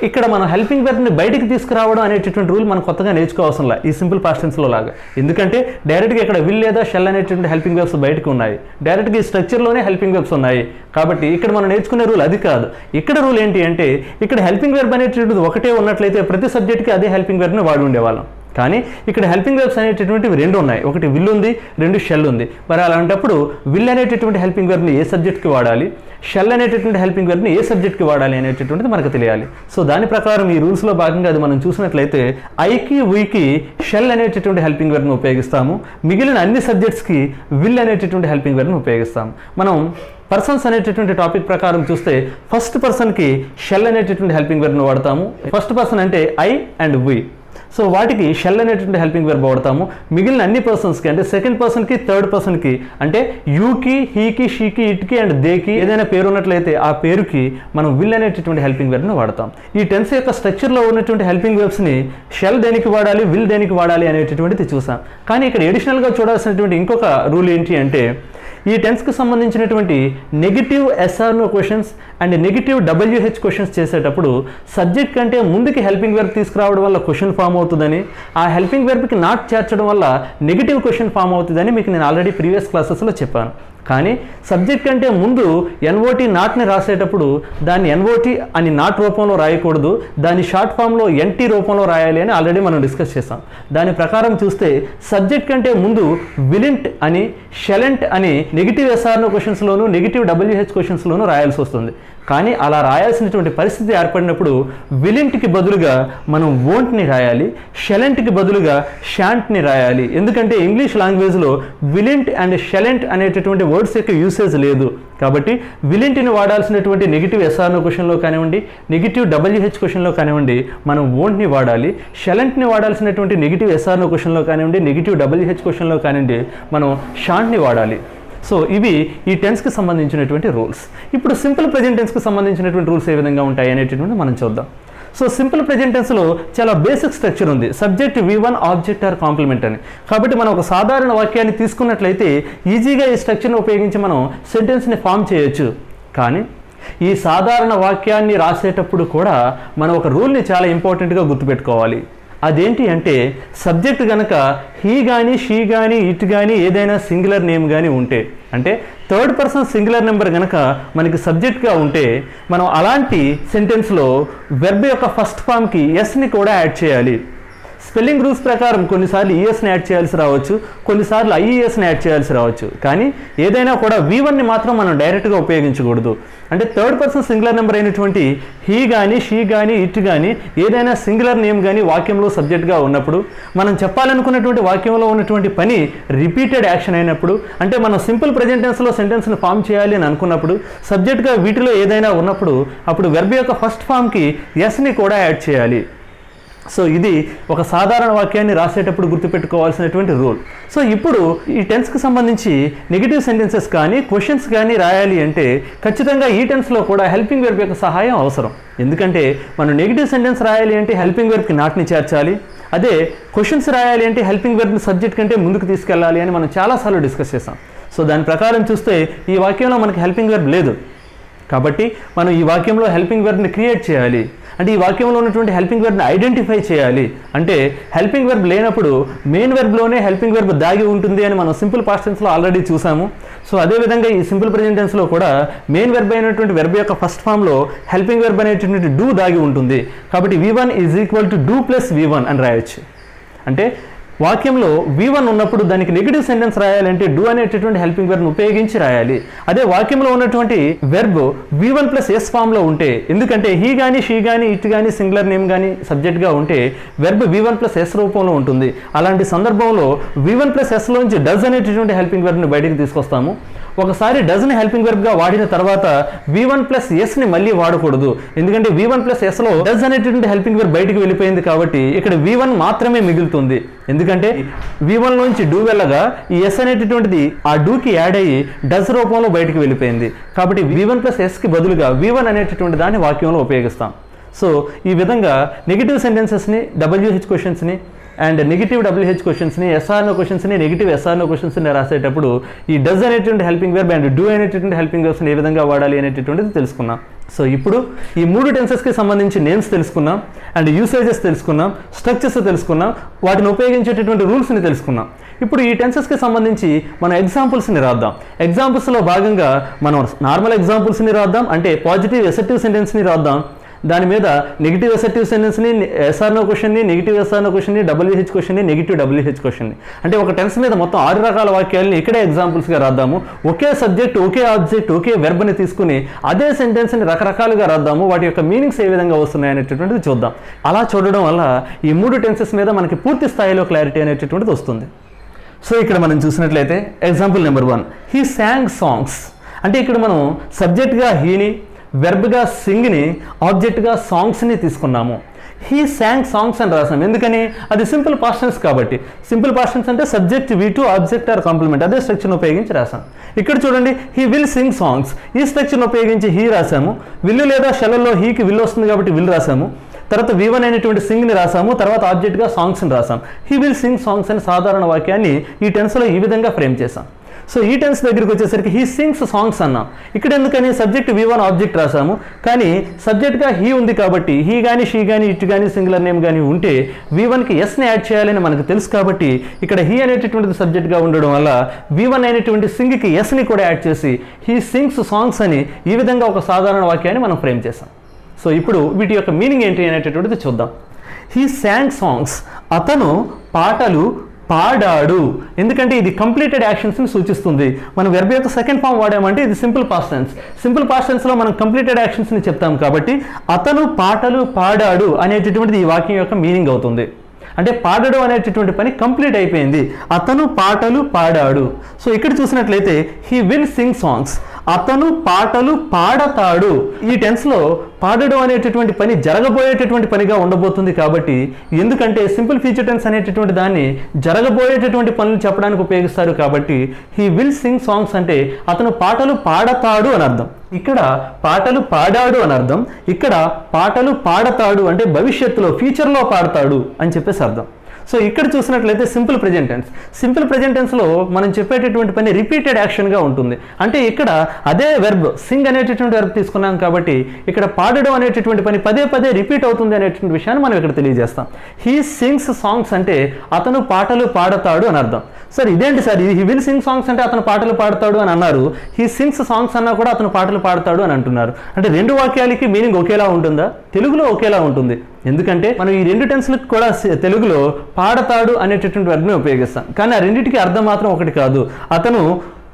ఇక్కడ మనం హెల్పింగ్ వెర్బ్ని బయటికి తీసుకురావడం అనేటటువంటి రూల్ మనం కొత్తగా నేర్చుకోవాల్సిన ఈ సింపుల్ పాస్ట్ టెన్స్లో లాగా. ఎందుకంటే డైరెక్ట్గా ఇక్కడ విల్ లేదా షెల్ అనేటువంటి హెల్పింగ్ వెర్బ్స్ బయటకు ఉన్నాయి. డైరెక్ట్గా ఈ స్ట్రక్చర్లోనే హెల్పింగ్ వెర్బ్స్ ఉన్నాయి. కాబట్టి ఇక్కడ మనం నేర్చుకునే రూల్ అది కాదు. ఇక్కడ రూల్ ఏంటి అంటే ఇక్కడ హెల్పింగ్ వెర్బ్ అనేటటువంటిది ఒకటే ఉన్నట్లయితే ప్రతి సబ్జెక్ట్కి అదే హెల్పింగ్ వెర్బ్ని వాడి ఉండేవాళ్ళం. కానీ ఇక్కడ హెల్పింగ్ వెర్బ్స్ అనేటటువంటివి 2 ఉన్నాయి. ఒకటి విల్ ఉంది, 2 షెల్ ఉంది. మరి అలాంటప్పుడు విల్ అనేటటువంటి హెల్పింగ్ వెర్బ్ని ఏ సబ్జెక్ట్కి వాడాలి, షెల్ అనేటటువంటి హెల్పింగ్ వెర్బ్ని ఏ సబ్జెక్ట్కి వాడాలి అనేటటువంటిది మనకు తెలియాలి. సో దాని ప్రకారం ఈ రూల్స్లో భాగంగా అది మనం చూసినట్లయితే ఐకి వీకి షెల్ అనేటటువంటి హెల్పింగ్ వెర్బ్ని ఉపయోగిస్తాము. మిగిలిన అన్ని సబ్జెక్ట్స్కి విల్ అనేటటువంటి హెల్పింగ్ వెర్బ్ని ఉపయోగిస్తాము. మనం పర్సన్స్ అనేటటువంటి టాపిక్ ప్రకారం చూస్తే ఫస్ట్ పర్సన్కి షెల్ అనేటటువంటి హెల్పింగ్ వెర్బ్ని వాడతాము. ఫస్ట్ పర్సన్ అంటే ఐ అండ్ వి. సో వాటికి షెల్ అనేటువంటి హెల్పింగ్ వెర్బ్ వాడతాము. మిగిలిన అన్ని పర్సన్స్కి, అంటే సెకండ్ పర్సన్కి, థర్డ్ పర్సన్కి, అంటే యూకి, హీకి, షీకి, ఇట్కి అండ్ దేకి ఏదైనా పేరు ఉన్నట్లయితే ఆ పేరుకి మనం విల్ అనేటటువంటి హెల్పింగ్ వెర్బ్ని వాడతాం. ఈ టెన్స్ యొక్క స్ట్రక్చర్లో ఉన్నటువంటి హెల్పింగ్ వెర్బ్స్ని షెల్ దేనికి వాడాలి, విల్ దేనికి వాడాలి అనేటటువంటిది చూసాం. కానీ ఇక్కడ ఎడిషనల్గా చూడాల్సినటువంటి ఇంకొక రూల్ ఏంటి అంటే ఈ టెన్స్కి సంబంధించినటువంటి negative yes or no questions and negative WH questions చేసేటప్పుడు సబ్జెక్ట్ కంటే ముందుకి హెల్పింగ్ వెర్బ్ తీసుకురావడం వల్ల క్వశ్చన్ ఫామ్ అవుతుందని, ఆ హెల్పింగ్ వెర్బ్కి నాట్ చేర్చడం వల్ల నెగిటివ్ క్వశ్చన్ ఫామ్ అవుతుందని మీకు నేను ఆల్రెడీ ప్రీవియస్ క్లాసెస్లో చెప్పాను. కానీ సబ్జెక్ట్ కంటే ముందు ఎన్ఓటీ నాట్ని రాసేటప్పుడు దాన్ని ఎన్ఓటీ అని నాట్ రూపంలో రాయకూడదు, దాని షార్ట్ ఫామ్లో ఎన్టీ రూపంలో రాయాలి అని ఆల్రెడీ మనం డిస్కస్ చేసాం. దాని ప్రకారం చూస్తే సబ్జెక్ట్ కంటే ముందు విలింట్ అని, షెలెంట్ అని నెగిటివ్ ఎస్ఆర్నో క్వశ్చన్స్లోను నెగిటివ్ డబ్ల్యూహెచ్ క్వశ్చన్స్లోనూ రాయాల్సి వస్తుంది. కానీ అలా రాయాల్సినటువంటి పరిస్థితి ఏర్పడినప్పుడు విలింట్కి బదులుగా మనం వోంట్ని రాయాలి, షెలెంట్కి బదులుగా షాంట్ని రాయాలి. ఎందుకంటే ఇంగ్లీష్ లాంగ్వేజ్లో విలింట్ అండ్ షెలెంట్ అనేటటువంటి వర్డ్స్ యొక్క యూసేజ్ లేదు. కాబట్టి విలింట్ని వాడాల్సినటువంటి నెగిటివ్ ఎస్ఆర్నో క్వశ్చన్లో కానివ్వండి, నెగిటివ్ డబ్ల్యూహెచ్ క్వశ్చన్లో కానివ్వండి మనం వోంట్ని వాడాలి. షెలెంట్ని వాడాల్సినటువంటి నెగిటివ్ ఎస్ఆర్నో క్వశ్చన్లో కానివ్వండి, నెగిటివ్ డబ్ల్యూహెచ్ క్వశ్చన్లో కానివ్వండి మనం షాంట్ని వాడాలి. సో ఇవి ఈ టెన్స్కి సంబంధించినటువంటి రూల్స్. ఇప్పుడు సింపుల్ ప్రెజెంట్ టెన్స్కి సంబంధించినటువంటి రూల్స్ ఏ విధంగా ఉంటాయి అనేటటువంటి మనం చూద్దాం. సో సింపుల్ ప్రెజెంట్ టెన్స్లో చాలా బేసిక్ స్ట్రక్చర్ ఉంది, subject V1 object or complement అని. కాబట్టి మనం ఒక సాధారణ వాక్యాన్ని తీసుకున్నట్లయితే ఈజీగా ఈ స్ట్రక్చర్ని ఉపయోగించి మనం సెంటెన్స్ని ఫామ్ చేయొచ్చు. కానీ ఈ సాధారణ వాక్యాన్ని రాసేటప్పుడు కూడా మనం ఒక రూల్ని చాలా ఇంపార్టెంట్గా గుర్తుపెట్టుకోవాలి. అదేంటి అంటే సబ్జెక్ట్ కనుక హీ కానీ, షీ కానీ, ఇట్ కానీ ఏదైనా సింగులర్ నేమ్ కానీ ఉంటే, అంటే థర్డ్ పర్సన్ సింగులర్ నెంబర్ కనుక మనకి సబ్జెక్ట్గా ఉంటే మనం అలాంటి సెంటెన్స్లో వెర్బ్ యొక్క ఫస్ట్ ఫామ్కి ఎస్ని కూడా యాడ్ చేయాలి. స్పెల్లింగ్ రూల్స్ ప్రకారం కొన్నిసార్లు ఈఎస్ని యాడ్ చేయాల్సి రావచ్చు, కొన్నిసార్లు ఐఈఎస్ని యాడ్ చేయాల్సి రావచ్చు. కానీ ఏదైనా కూడా V1ని మాత్రం మనం డైరెక్ట్గా ఉపయోగించకూడదు. అంటే థర్డ్ పర్సన్ సింగులర్ నెంబర్ అయినటువంటి హీ కానీ, షీ కానీ, ఇట్ కానీ ఏదైనా సింగులర్ నేమ్ కానీ వాక్యంలో సబ్జెక్ట్గా ఉన్నప్పుడు, మనం చెప్పాలనుకున్నటువంటి వాక్యంలో ఉన్నటువంటి పని రిపీటెడ్ యాక్షన్ అయినప్పుడు, అంటే మనం సింపుల్ ప్రెజెంట్ టెన్స్లో సెంటెన్స్ని ఫామ్ చేయాలి అని అనుకున్నప్పుడు, సబ్జెక్ట్గా వీటిలో ఏదైనా ఉన్నప్పుడు అప్పుడు వెర్బ్ యొక్క ఫస్ట్ ఫామ్కి ఎస్ని కూడా యాడ్ చేయాలి. సో ఇది ఒక సాధారణ వాక్యాన్ని రాసేటప్పుడు గుర్తుపెట్టుకోవాల్సినటువంటి రూల్. సో ఇప్పుడు ఈ టెన్స్కి సంబంధించి నెగిటివ్ సెంటెన్సెస్ కానీ క్వశ్చన్స్ కానీ రాయాలి అంటే ఖచ్చితంగా ఈ టెన్స్లో కూడా హెల్పింగ్ వెర్బ్ యొక్క సహాయం అవసరం. ఎందుకంటే మనం నెగిటివ్ సెంటెన్స్ రాయాలి అంటే హెల్పింగ్ వెర్బ్కి నాట్ని చేర్చాలి, అదే క్వశ్చన్స్ రాయాలి అంటే హెల్పింగ్ వెర్బ్ని సబ్జెక్ట్ కంటే ముందుకు తీసుకెళ్ళాలి అని మనం చాలాసార్లు డిస్కస్ చేసాం. సో దాని ప్రకారం చూస్తే ఈ వాక్యంలో మనకి హెల్పింగ్ వెర్బ్ లేదు. కాబట్టి మనం ఈ వాక్యంలో హెల్పింగ్ వెర్బ్ని క్రియేట్ చేయాలి. అంటే ఈ వాక్యంలో ఉన్నటువంటి హెల్పింగ్ వెర్బ్ని ఐడెంటిఫై చేయాలి. అంటే హెల్పింగ్ వెర్బ్ లేనప్పుడు మెయిన్ వెర్బ్లోనే హెల్పింగ్ వెర్బ్ దాగి ఉంటుంది అని మనం సింపుల్ పాస్ట్ టెన్స్లో ఆల్రెడీ చూసాము. సో అదేవిధంగా ఈ సింపుల్ ప్రెజెంట్ టెన్స్లో కూడా మెయిన్ వెర్బ్ అయినటువంటి వెర్బ్ యొక్క ఫస్ట్ ఫామ్లో హెల్పింగ్ వెర్బ్ అనేటువంటి డూ దాగి ఉంటుంది. కాబట్టి V1 = డూ ప్లస్ V1 అని రాయొచ్చు. అంటే వాక్యంలో V1 ఉన్నప్పుడు దానికి నెగిటివ్ సెంటెన్స్ రాయాలంటే డూ అనేటటువంటి హెల్పింగ్ వెర్బ్ను ఉపయోగించి రాయాలి. అదే వాక్యంలో ఉన్నటువంటి వెర్బ్ V1 + S ఫామ్లో ఉంటే, ఎందుకంటే హీ కానీ, షీ కానీ, ఇట్ కానీ సింగులర్ నేమ్ కానీ సబ్జెక్ట్గా ఉంటే వెర్బ్ V1 + S రూపంలో ఉంటుంది. అలాంటి సందర్భంలో V1 + S లోంచి డస్ అనేటటువంటి హెల్పింగ్ వెర్బ్ని బయటికి తీసుకొస్తాము. ఒకసారి డస్ని హెల్పింగ్ వెర్బ్గా వాడిన తర్వాత V1 + Sని మళ్ళీ వాడకూడదు. ఎందుకంటే V1 + Sలో డస్ అనేటటువంటి హెల్పింగ్ వెర్బ్ బయటికి వెళ్ళిపోయింది కాబట్టి ఇక్కడ V1 మాత్రమే మిగులుతుంది. ఎందుకంటే V1 నుంచి డూ వెళ్ళగా ఈ S అనేటటువంటిది ఆ డూకి యాడ్ అయ్యి డస్ రూపంలో బయటికి వెళ్ళిపోయింది. కాబట్టి V1 + Sకి బదులుగా V1 అనేటటువంటి దాన్ని వాక్యంలో ఉపయోగిస్తాం. సో ఈ విధంగా నెగిటివ్ సెంటెన్సెస్ని, WH క్వశ్చన్స్ని అండ్ నెగిటివ్ WH క్వశ్చన్స్ని, ఎస్ఆర్నో క్వశ్చన్స్ని, నెగిటివ్ ఎస్ఆర్నో క్వశ్చన్స్ని రాసేటప్పుడు ఈ డస్ అనేటువంటి హెల్పింగ్ వెర్బ్ అండ్ డూ అనేటటువంటి హెల్పింగ్ వెర్బ్స్ని ఏ విధంగా వాడాలి అనేటటువంటిది తెలుసుకున్నాం. సో ఇప్పుడు ఈ 3 టెన్సెస్కి సంబంధించి నేమ్స్ తెలుసుకున్నాం, అండ్ యూసేజెస్ తెలుసుకున్నాం, స్ట్రక్చర్స్ తెలుసుకున్నాం, వాటిని ఉపయోగించేటటువంటి రూల్స్ని తెలుసుకున్నాం. ఇప్పుడు ఈ టెన్సెస్కి సంబంధించి మనం ఎగ్జాంపుల్స్ని రాద్దాం. ఎగ్జాంపుల్స్లో భాగంగా మనం నార్మల్ ఎగ్జాంపుల్స్ని రాద్దాం, అంటే పాజిటివ్ ఎసెప్టివ్ సెంటెన్స్ని రాద్దాం. దాని మీద నెగిటివ్ ఎసెప్టివ్ సెంటెన్స్ని, ఎస్ఆర్నో క్వశ్చన్ని, నెగిటివ్ ఎస్ఆర్నో క్వశ్చన్ని, WH క్వశ్చన్ని, నెగిటివ్ WH క్వశ్చన్ని, అంటే ఒక టెన్స్ మీద మొత్తం 6 రకాల వాక్యాలని ఇక్కడే ఎగ్జాంపుల్స్గా రాద్దాము. ఒకే సబ్జెక్ట్, ఒకే ఆబ్జెక్ట్, ఒకే వెర్బ్ని తీసుకుని అదే సెంటెన్స్ని రకరకాలుగా రాద్దాము. వాటి యొక్క మీనింగ్స్ ఏ విధంగా వస్తున్నాయి అనేటటువంటిది చూద్దాం. అలా చూడడం వల్ల ఈ 3 టెన్సెస్ మీద మనకి పూర్తి స్థాయిలో క్లారిటీ అనేటటువంటిది వస్తుంది. సో ఇక్కడ మనం చూసినట్లయితే example number 1, he sang songs. అంటే ఇక్కడ మనం సబ్జెక్ట్గా హీని, వెర్బ్గా సింగ్ని, ఆబ్జెక్ట్గా సాంగ్స్ని తీసుకున్నాము. హీ శాంగ్ సాంగ్స్ అని రాసాం. ఎందుకని? అది సింపుల్ పాస్ట్ టెన్స్ కాబట్టి. సింపుల్ పాస్ట్ టెన్స్ అంటే subject V2 object or complement, అదే స్ట్రక్చర్ని ఉపయోగించి రాసాం. ఇక్కడ చూడండి, హీ విల్ సింగ్ సాంగ్స్, ఈ స్ట్రక్చర్ని ఉపయోగించి హీ రాసాము. విల్లు లేదా షెల్లో హీకి విల్ వస్తుంది కాబట్టి విల్ రాసాము. తర్వాత V1 అనేటువంటి సింగ్ని రాసాము, తర్వాత ఆబ్జెక్ట్గా సాంగ్స్ని రాసాం. హీ విల్ సింగ్ సాంగ్స్ అనే సాధారణ వాక్యాన్ని ఈ టెన్స్లో ఈ విధంగా ఫ్రేమ్ చేసాం. సో ఈ టెన్స్ దగ్గరికి వచ్చేసరికి హీ సింగ్స్ సాంగ్స్ అన్నాం. ఇక్కడ ఎందుకని సబ్జెక్ట్ V1 ఆబ్జెక్ట్ రాసాము, కానీ సబ్జెక్ట్గా హీ ఉంది కాబట్టి హీ కానీ షీ కానీ ఇట్ కానీ సింగులర్ నేమ్ కానీ ఉంటే V1కి ఎస్ని యాడ్ చేయాలని మనకు తెలుసు కాబట్టి ఇక్కడ హీ అనేటటువంటిది సబ్జెక్ట్గా ఉండడం వల్ల V1 అనేటువంటి సింగ్కి ఎస్ని కూడా యాడ్ చేసి హీ సింగ్స్ సాంగ్స్ అని ఈ విధంగా ఒక సాధారణ వాక్యాన్ని మనం ఫ్రేమ్ చేసాం. సో ఇప్పుడు వీటి యొక్క మీనింగ్ ఏంటి అనేటటువంటిది చూద్దాం. హీ శాంగ్ సాంగ్స్, అతను పాటలు పాడాడు. ఎందుకంటే ఇది కంప్లీటెడ్ యాక్షన్స్ని సూచిస్తుంది. మనం వెర్బ్ యొక్క సెకండ్ ఫామ్ వాడామంటే ఇది simple past tense. Simple past టెన్స్లో మనం కంప్లీటెడ్ యాక్షన్స్ని చెప్తాం కాబట్టి అతను పాటలు పాడాడు అనేటటువంటిది ఈ వాక్యం యొక్క మీనింగ్ అవుతుంది. అంటే పాడడం అనేటటువంటి పని కంప్లీట్ అయిపోయింది, అతను పాటలు పాడాడు. సో ఇక్కడ చూసినట్లయితే హీ విల్ సింగ్ సాంగ్స్, అతను పాటలు పాడతాడు. ఈ టెన్స్లో పాడడం అనేటటువంటి పని జరగబోయేటటువంటి పనిగా ఉండబోతుంది కాబట్టి, ఎందుకంటే సింపుల్ ఫ్యూచర్ టెన్స్ అనేటటువంటి దాన్ని జరగబోయేటటువంటి పనులు చెప్పడానికి ఉపయోగిస్తారు కాబట్టి హీ విల్ సింగ్ సాంగ్స్ అంటే అతను పాటలు పాడతాడు అని అర్థం. ఇక్కడ పాటలు పాడాడు అని అర్థం, ఇక్కడ పాటలు పాడతాడు అంటే భవిష్యత్తులో ఫ్యూచర్లో పాడతాడు అని చెప్పేసి అర్థం. సో ఇక్కడ చూసినట్లయితే simple present tense. Simple present టెన్స్లో మనం చెప్పేటటువంటి పని రిపీటెడ్ యాక్షన్గా ఉంటుంది. అంటే ఇక్కడ అదే వెర్బ్ సింగ్ అనేటటువంటి వెర్బ్ తీసుకున్నాం కాబట్టి ఇక్కడ పాడడం అనేటటువంటి పని పదే పదే రిపీట్ అవుతుంది అనేటువంటి విషయాన్ని మనం ఇక్కడ తెలియజేస్తాం. హీ సింగ్స్ సాంగ్స్ అంటే అతను పాటలు పాడతాడు అని అర్థం. సార్ ఇదేంటి సార్, ఇది హీ విల్ సింగ్ సాంగ్స్ అంటే అతను పాటలు పాడతాడు అని అన్నారు, హీ సింగ్స్ సాంగ్స్ అన్నా కూడా అతను పాటలు పాడతాడు అని అంటున్నారు. అంటే రెండు వాక్యాలకి మీనింగ్ ఒకేలా ఉంటుందా? తెలుగులో ఒకేలా ఉంటుంది. ఎందుకంటే మనం ఈ రెండు టెన్స్లకు కూడా తెలుగులో పాడతాడు అనేటటువంటి వర్డ్ని ఉపయోగిస్తాం, కానీ ఆ రెండింటికి అర్థం మాత్రం ఒకటి కాదు. అతను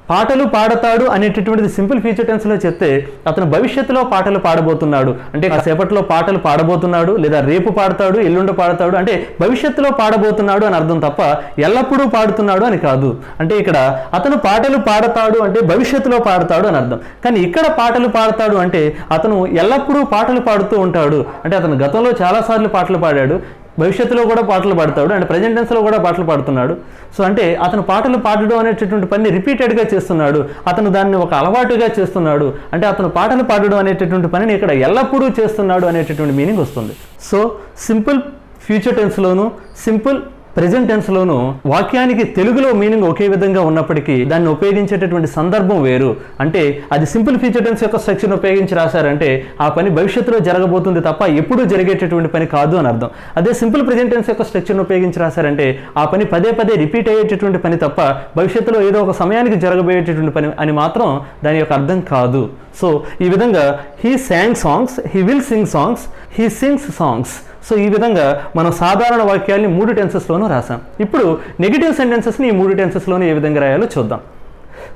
పాటలు పాడతాడు అనేటటువంటిది సింపుల్ ఫ్యూచర్ టెన్స్లో చెప్తే అతను భవిష్యత్తులో పాటలు పాడబోతున్నాడు అంటే కాసేపట్లో పాటలు పాడబోతున్నాడు, లేదా రేపు పాడతాడు, ఎల్లుండి పాడతాడు అంటే భవిష్యత్తులో పాడబోతున్నాడు అని అర్థం తప్ప ఎల్లప్పుడూ పాడుతున్నాడు అని కాదు. అంటే ఇక్కడ అతను పాటలు పాడతాడు అంటే భవిష్యత్తులో పాడతాడు అని అర్థం, కానీ ఇక్కడ పాటలు పాడతాడు అంటే అతను ఎల్లప్పుడూ పాటలు పాడుతూ ఉంటాడు. అంటే అతను గతంలో చాలాసార్లు పాటలు పాడాడు, భవిష్యత్తులో కూడా పాటలు పాడతాడు, అంటే ప్రజెంట్ టెన్స్లో కూడా పాటలు పాడుతున్నాడు. సో అంటే అతను పాటలు పాడడం అనేటటువంటి పని రిపీటెడ్గా చేస్తున్నాడు, అతను దాన్ని ఒక అలవాటుగా చేస్తున్నాడు. అంటే అతను పాటలు పాడడం అనేటటువంటి పనిని ఇక్కడ ఎల్లప్పుడూ చేస్తున్నాడు అనేటటువంటి మీనింగ్ వస్తుంది. సో సింపుల్ ఫ్యూచర్ టెన్స్లోను సింపుల్ ప్రెజెంట్ టెన్స్లోను వాక్యానికి తెలుగులో మీనింగ్ ఒకే విధంగా ఉన్నప్పటికీ దాన్ని ఉపయోగించేటటువంటి సందర్భం వేరు. అంటే అది సింపుల్ ఫ్యూచర్ టెన్స్ యొక్క స్ట్రక్చర్ ఉపయోగించి రాశారంటే ఆ పని భవిష్యత్తులో జరగబోతుంది తప్ప ఎప్పుడూ జరిగేటటువంటి పని కాదు అని అర్థం. అదే సింపుల్ ప్రెజెంట్ టెన్స్ యొక్క స్ట్రక్చర్ను ఉపయోగించి రాశారంటే ఆ పని పదే పదే రిపీట్ అయ్యేటటువంటి పని తప్ప భవిష్యత్తులో ఏదో ఒక సమయానికి జరగబోయేటటువంటి పని అని మాత్రం దాని యొక్క అర్థం కాదు. సో ఈ విధంగా he sang songs, he will sing songs, he sings songs. So ఈ విధంగా మనం సాధారణ వాక్యాల్ని 3 టెన్సెస్లోనూ రాసాం. ఇప్పుడు నెగిటివ్ సెంటెన్సెస్ని ఈ 3 టెన్సెస్లోనూ ఏ విధంగా రాయాలో చూద్దాం.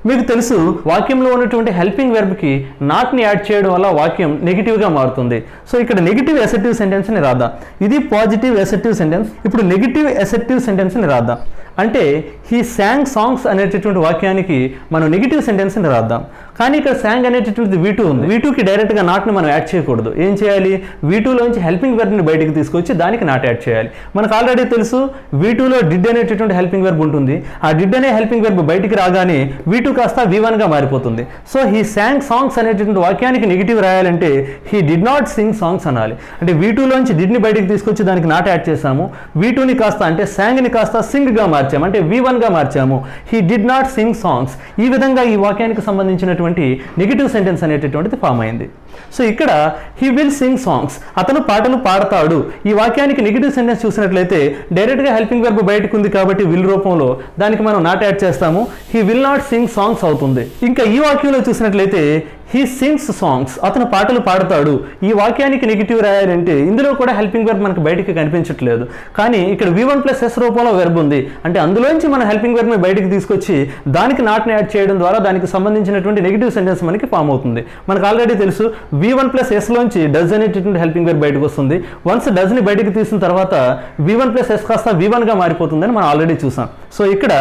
మీకు తెలుసు వాక్యంలో ఉన్నటువంటి హెల్పింగ్ వెర్బ్కి నాట్ని యాడ్ చేయడం వల్ల వాక్యం నెగిటివ్గా మారుతుంది. సో ఇక్కడ నెగిటివ్ అసెర్టివ్ సెంటెన్స్ని రాద్దాం. ఇది పాజిటివ్ అసెర్టివ్ సెంటెన్స్. ఇప్పుడు నెగిటివ్ అసెర్టివ్ సెంటెన్స్ని రాద్దాం. అంటే హీ శాంగ్ సాంగ్స్ అనేటటువంటి వాక్యానికి మనం నెగిటివ్ సెంటెన్స్ని రాద్దాం. కానీ ఇక్కడ శాంగ్ అనేటటువంటిది V2 ఉంది. V2కి డైరెక్ట్గా నాట్ని మనం యాడ్ చేయకూడదు. ఏం చేయాలి? V2లోంచి హెల్పింగ్ వెర్బ్ని బయటికి తీసుకొచ్చి దానికి నాట్ యాడ్ చేయాలి. మనకు ఆల్రెడీ తెలుసు V2లో డిడ్ అనేటటువంటి హెల్పింగ్ వెర్బ్ ఉంటుంది. ఆ డిడ్ అనే హెల్పింగ్ వెర్బ్ బయటికి రాగానే V2 కాస్త V1గా మారిపోతుంది. సో హీ శాంగ్ సాంగ్స్ అనేటటువంటి వాక్యానికి నెగిటివ్ రాయాలంటే he did not sing songs అనాలి. అంటే V2లోంచి డిడ్ని బయటికి తీసుకొచ్చి దానికి నాట్ యాడ్ చేసాము. V2ని కాస్త అంటే శాంగ్ని కాస్త సింగ్గా మార్చాము, అంటే V1గా మార్చాము. He did not sing songs. ఈ విధంగా ఈ వాక్యానికి సంబంధించినటువంటి నెగిటివ్ సెంటెన్స్ అనేటటువంటిది ఫామ్ అయింది. సో ఇక్కడ హీ విల్ సింగ్ సాంగ్స్, అతను పాటలు పాడతాడు. ఈ వాక్యానికి నెగిటివ్ సెంటెన్స్ చూసినట్లయితే డైరెక్ట్గా హెల్పింగ్ వెర్బ్ బయటకు ఉంది కాబట్టి విల్ రూపంలో దానికి మనం నాట్ యాడ్ చేస్తాము. He will not sing songs అవుతుంది. ఇంకా ఈ వాక్యంలో చూసినట్లయితే హీ సింగ్స్ సాంగ్స్, అతను పాటలు పాడతాడు. ఈ వాక్యానికి నెగిటివ్ రాయాలంటే ఇందులో కూడా హెల్పింగ్ వెర్బ్ మనకు బయటికి కనిపించట్లేదు, కానీ ఇక్కడ V1+S రూపంలో వెర్బ్ ఉంది. అంటే అందులోంచి మన హెల్పింగ్ వెర్బ్ని బయటికి తీసుకొచ్చి దానికి నాట్ని యాడ్ చేయడం ద్వారా దానికి సంబంధించినటువంటి నెగిటివ్ సెంటెన్స్ మనకి ఫామ్ అవుతుంది. మనకు ఆల్రెడీ తెలుసు V1+Sలోంచి డస్ అనేటటువంటి హెల్పింగ్ వెర్బ్ బయటకు వస్తుంది. వన్స్ డస్ని బయటకు తీసిన తర్వాత V1+S కాస్త V1గా మారిపోతుందని మనం ఆల్రెడీ చూసాం. సో ఇక్కడ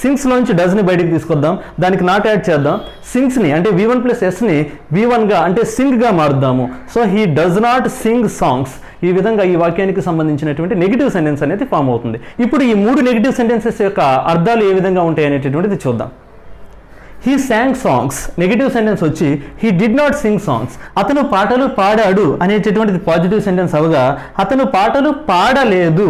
సింగ్స్లోంచి డస్ని బయటకు తీసుకొద్దాం, దానికి నాట్ యాడ్ చేద్దాం. సింగ్స్ని అంటే V1+Sని V1గా అంటే సింగ్గా మారుద్దాము. So he does not sing songs. ఈ విధంగా ఈ వాక్యానికి సంబంధించినటువంటి నెగిటివ్ సెంటెన్స్ అనేది ఫామ్ అవుతుంది. ఇప్పుడు ఈ 3 నెగిటివ్ సెంటెన్సెస్ యొక్క అర్థాలు ఏ విధంగా ఉంటాయి అనేటటువంటిది చూద్దాం. He sang songs negative sentence వచ్చి he did not sing songs. అతను పాటలు పాడాడు అనేటటువంటిది పాజిటివ్ సెంటెన్స్ అవగా అతను పాటలు పాడలేదు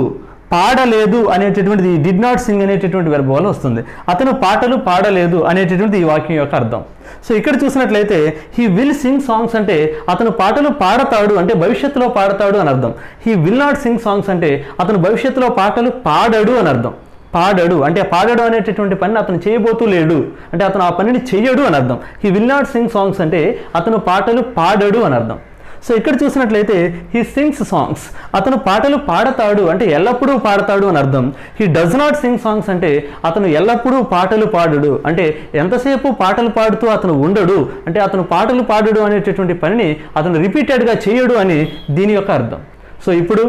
పాడలేదు అనేటటువంటిది డిడ్ నాట్ సింగ్ అనేటటువంటి వెర్బ్ వల్ల వస్తుంది. అతను పాటలు పాడలేదు అనేటటువంటి ఈ వాక్యం యొక్క అర్థం. సో ఇక్కడ చూసినట్లయితే హీ విల్ సింగ్ సాంగ్స్ అంటే అతను పాటలు పాడతాడు అంటే భవిష్యత్తులో పాడతాడు అని అర్థం. He will not sing songs అంటే అతను భవిష్యత్తులో పాటలు పాడడు అని అర్థం. పాడడు అంటే పాడడు అనేటటువంటి పనిని అతను చేయబోతూ లేడు అంటే అతను ఆ పనిని చెయ్యడు అని అర్థం. He will not sing songs అంటే అతను పాటలు పాడడు అని అర్థం. సో ఇక్కడ చూసినట్లయితే హీ సింగ్స్ సాంగ్స్ అతను పాటలు పాడతాడు అంటే ఎల్లప్పుడూ పాడతాడు అని అర్థం. He does not sing songs అంటే అతను ఎల్లప్పుడూ పాటలు పాడడు అంటే ఎంతసేపు పాటలు పాడుతూ అతను ఉండడు అంటే అతను పాటలు పాడడు అనేటటువంటి పనిని అతను రిపీటెడ్గా చేయడు అని దీని యొక్క అర్థం. సో ఇప్పుడు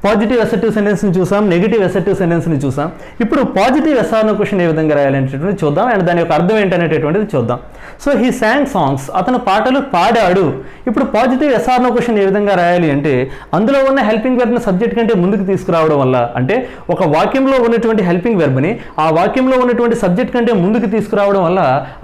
పాజిటివ్ అసర్టివ్ సెంటెన్స్ని చూసాం, నెగిటివ్ అసర్టివ్ సెంటెన్స్ని చూసాం. ఇప్పుడు పాజిటివ్ ఎస్ఆర్నో క్వశ్చన్ ఏ విధంగా రాయాలనేటటువంటి చూద్దాం అండ్ దాని యొక్క అర్థం ఏంటనేటటువంటిది చూద్దాం. సో హీ శాంగ్ సాంగ్స్ అతను పాటలు పాడాడు. ఇప్పుడు పాజిటివ్ ఎస్ఆర్నో క్వశ్చన్ ఏ విధంగా రాయాలి అంటే అందులో ఉన్న హెల్పింగ్ వెర్బ్ని సబ్జెక్ట్ కంటే ముందుకు తీసుకురావడం వల్ల అంటే ఒక వాక్యంలో ఉన్నటువంటి హెల్పింగ్ వెర్బ్ని ఆ వాక్యంలో ఉన్నటువంటి సబ్జెక్ట్ కంటే ముందుకు తీసుకురావడం వల్ల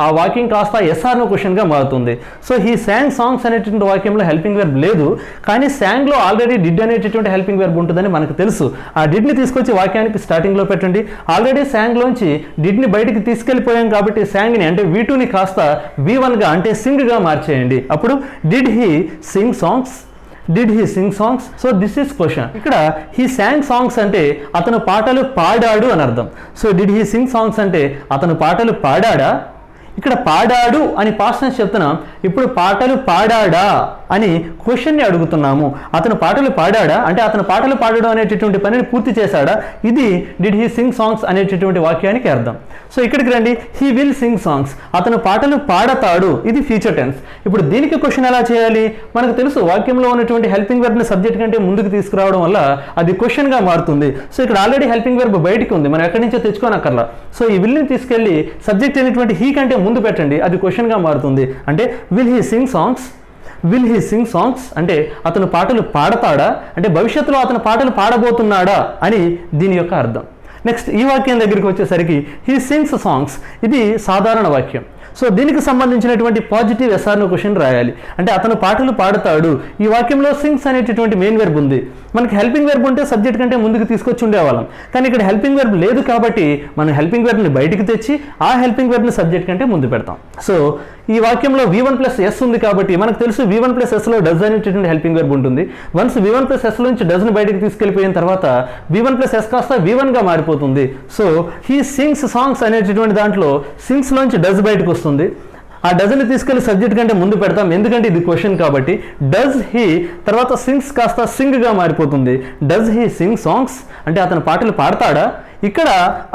ఆ వాక్యం కాస్త ఎస్ఆర్నో క్వశ్చన్గా మారుతుంది. సో హీ శాంగ్ సాంగ్స్ అనేటువంటి వాక్యంలో హెల్పింగ్ వెర్బ్ లేదు, కానీ శాంగ్లో ఆల్రెడీ డిడ్ అనేటటువంటి హెల్పింగ్ వెర్బ్ ఉంటుందని మనకు తెలుసు. ఆ డిడ్ని తీసుకొచ్చి వాక్యానికి స్టార్టింగ్లో పెట్టండి. ఆల్రెడీ శాంగ్లోంచి డిడ్ని బయటికి తీసుకెళ్ళిపోయాం కాబట్టి శాంగ్ని అంటే V2ని కాస్త V1గా అంటే సింగ్గా మార్చేయండి. అప్పుడు did he sing songs, did he sing songs. So this is question. ఇక్కడ హీ శాంగ్ సాంగ్స్ అంటే అతను పాటలు పాడాడు అని అర్థం. So did he sing songs అంటే అతను పాటలు పాడాడా. ఇక్కడ పాడాడు అని పాస్ట్ టెన్స్ చెప్తున్నాం. ఇప్పుడు పాటలు పాడాడా అని క్వశ్చన్ని అడుగుతున్నాము. అతను పాటలు పాడాడా అంటే అతను పాటలు పాడడం అనేటటువంటి పనిని పూర్తి చేశాడా. ఇది డిడ్ హీ సింగ్ సాంగ్స్ అనేటటువంటి వాక్యానికి అర్థం. సో ఇక్కడికి రండి. హీ విల్ సింగ్ సాంగ్స్ అతను పాటలు పాడతాడు, ఇది ఫ్యూచర్ టెన్స్. ఇప్పుడు దీనికి క్వశ్చన్ ఎలా చేయాలి మనకు తెలుసు. వాక్యంలో ఉన్నటువంటి హెల్పింగ్ వెర్బ్ని సబ్జెక్ట్ కంటే ముందుకు తీసుకురావడం వల్ల అది క్వశ్చన్గా మారుతుంది. సో ఇక్కడ ఆల్రెడీ హెల్పింగ్ వెర్బ్ బయటికి ఉంది, మనం ఎక్కడి నుంచో తెచ్చుకోనక్కర్లా. సో ఈ విల్ని తీసుకెళ్ళి సబ్జెక్ట్ అయినటువంటి హీ కంటే ముందు పెట్టండి, అది క్వశ్చన్గా మారుతుంది. అంటే will he sing songs, will he sing songs అంటే అతను పాటలు పాడతాడా అంటే భవిష్యత్తులో అతను పాటలు పాడబోతున్నాడా అని దీని యొక్క అర్థం. నెక్స్ట్ ఈ వాక్యం దగ్గరికి వచ్చేసరికి హీ సింగ్స్ సాంగ్స్, ఇది సాధారణ వాక్యం. సో దీనికి సంబంధించినటువంటి పాజిటివ్ ఎస్ఆర్నో క్వశ్చన్ రాయాలి. అంటే అతను పాటలు పాడతాడు. ఈ వాక్యంలో సింగ్స్ అనేటటువంటి మెయిన్ వెర్బ్ ఉంది. మనకి హెల్పింగ్ వెర్బ్ ఉంటే సబ్జెక్ట్ కంటే ముందుకు తీసుకొచ్చి ఉండేవాళ్ళం, కానీ ఇక్కడ హెల్పింగ్ వెర్బ్ లేదు కాబట్టి మనం హెల్పింగ్ వెర్బ్ని బయటికి తెచ్చి ఆ హెల్పింగ్ వెర్బ్ని సబ్జెక్ట్ కంటే ముందు పెడతాం. సో ఈ వాక్యంలో V1+S ఉంది కాబట్టి మనకు తెలుసు V1+Sలో డస్ అనేటటువంటి హెల్పింగ్ వెర్బ్ ఉంటుంది. వన్స్ V1+S నుంచి డస్ని బయటికి తీసుకెళ్ళిపోయిన తర్వాత V1+S కాస్త V1గా మారిపోతుంది. సో హీ సింగ్స్ సాంగ్స్ అనేటటువంటి దాంట్లో సింగ్స్లోంచి డస్ బయటకు వస్తుంది. ఆ డజన్ని తీసుకెళ్లి సబ్జెక్ట్ కంటే ముందు పెడతాం, ఎందుకంటే ఇది క్వశ్చన్ కాబట్టి. డస్ హీ తర్వాత సింగ్స్ కాస్త సింగ్గా మారిపోతుంది. డస్ హీ సింగ్ సాంగ్స్ అంటే అతను పాటలు పాడతాడా. ఇక్కడ